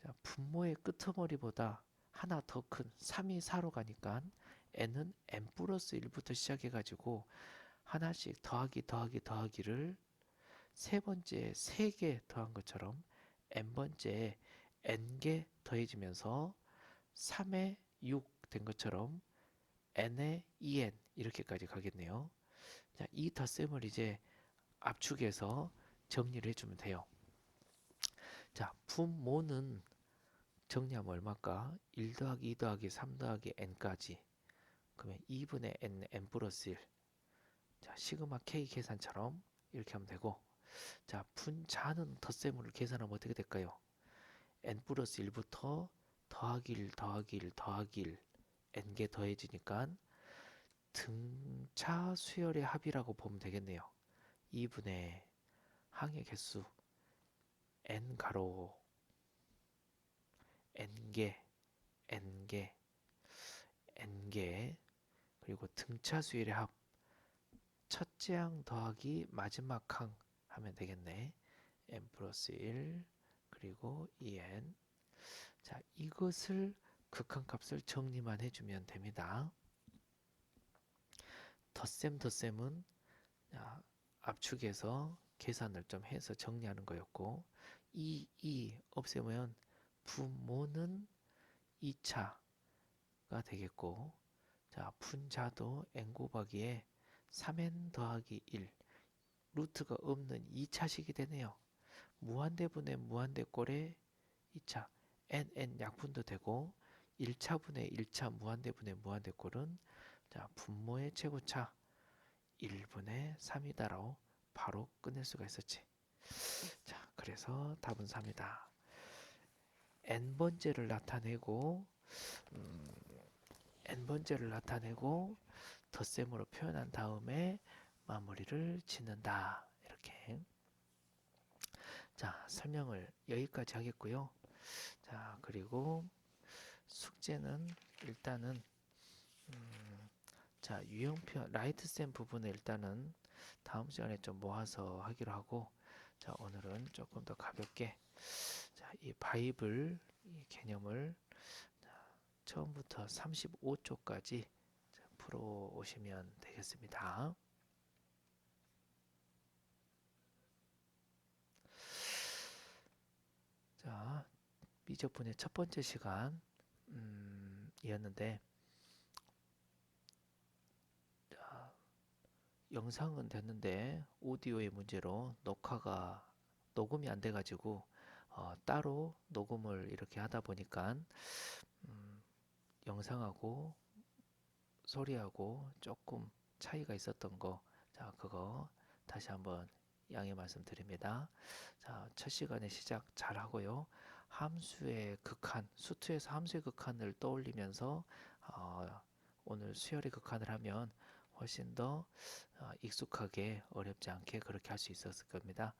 자, 분모의 끄트머리보다 하나 더 큰 3이 4로 가니까 n은 n 플러스 1부터 시작해 가지고 하나씩 더하기 더하기 더하기를 세 번째에 3개 더한 것처럼 n번째에 n개 더해지면서 3에 6 된 것처럼 n에 2n 이렇게까지 가겠네요. 자, 이 덧셈을 이제 압축해서 정리를 해주면 돼요. 자, 분모는 정리하면 얼마일까? 1 더하기 2 더하기 3 더하기 n까지 그러면 2분의 n 플러스 1 자, 시그마 k 계산처럼 이렇게 하면 되고 자, 분자는 덧셈을 계산하면 어떻게 될까요? n 플러스 1부터 더하기 1 더하기 1 더하기 1 n개 더해지니까 등차 수열의 합이라고 보면 되겠네요. 2분의 항의 개수 n 가로 n개 n개 n개 그리고 등차 수열의 합 첫째 항 더하기 마지막 항 하면 되겠네. n 플러스 1 그리고 2n 자, 이것을 극한값을 정리만 해주면 됩니다. 덧셈은 압축해서 계산을 좀 해서 정리하는 거였고 이 없애면 분모는 2차가 되겠고 자, 분자도 n 곱하기에 3n 더하기 1 루트가 없는 2차식이 되네요. 무한대분의 무한대꼴의 2차 nn 약분도 되고 1차분의 1차 무한대분의 무한대꼴은 자, 분모의 최고차 1분의 3이다라고 바로 끝낼 수가 있었지. 자, 그래서 답은 3이다. n번째를 나타내고 n번째를 나타내고 덧셈으로 표현한 다음에 마무리를 짓는다. 이렇게. 자, 설명을 여기까지 하겠고요. 자, 그리고 숙제는 일단은 자, 유형표 라이트셈 부분을 일단은 다음 시간에 좀 모아서 하기로 하고 자, 오늘은 조금 더 가볍게 자, 이 바이블 이 개념을 자, 처음부터 35쪽까지 풀어 오시면 되겠습니다. 자, 미적분의 첫 번째 시간 이었는데 자, 영상은 됐는데 오디오의 문제로 녹음이 안 돼가지고 따로 녹음을 이렇게 하다 보니까 영상하고 소리하고 조금 차이가 있었던 거, 자, 그거 다시 한번 양해 말씀드립니다. 자, 첫 시간에 시작 잘 하고요. 함수의 극한, 수투에서 함수의 극한을 떠올리면서 오늘 수열의 극한을 하면 훨씬 더 익숙하게 어렵지 않게 그렇게 할 수 있었을 겁니다.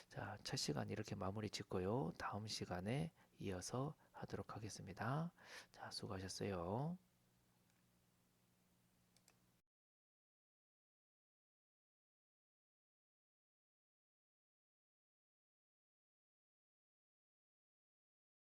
자, 첫 시간 이렇게 마무리 짓고요. 다음 시간에 이어서 하도록 하겠습니다. 자, 수고하셨어요.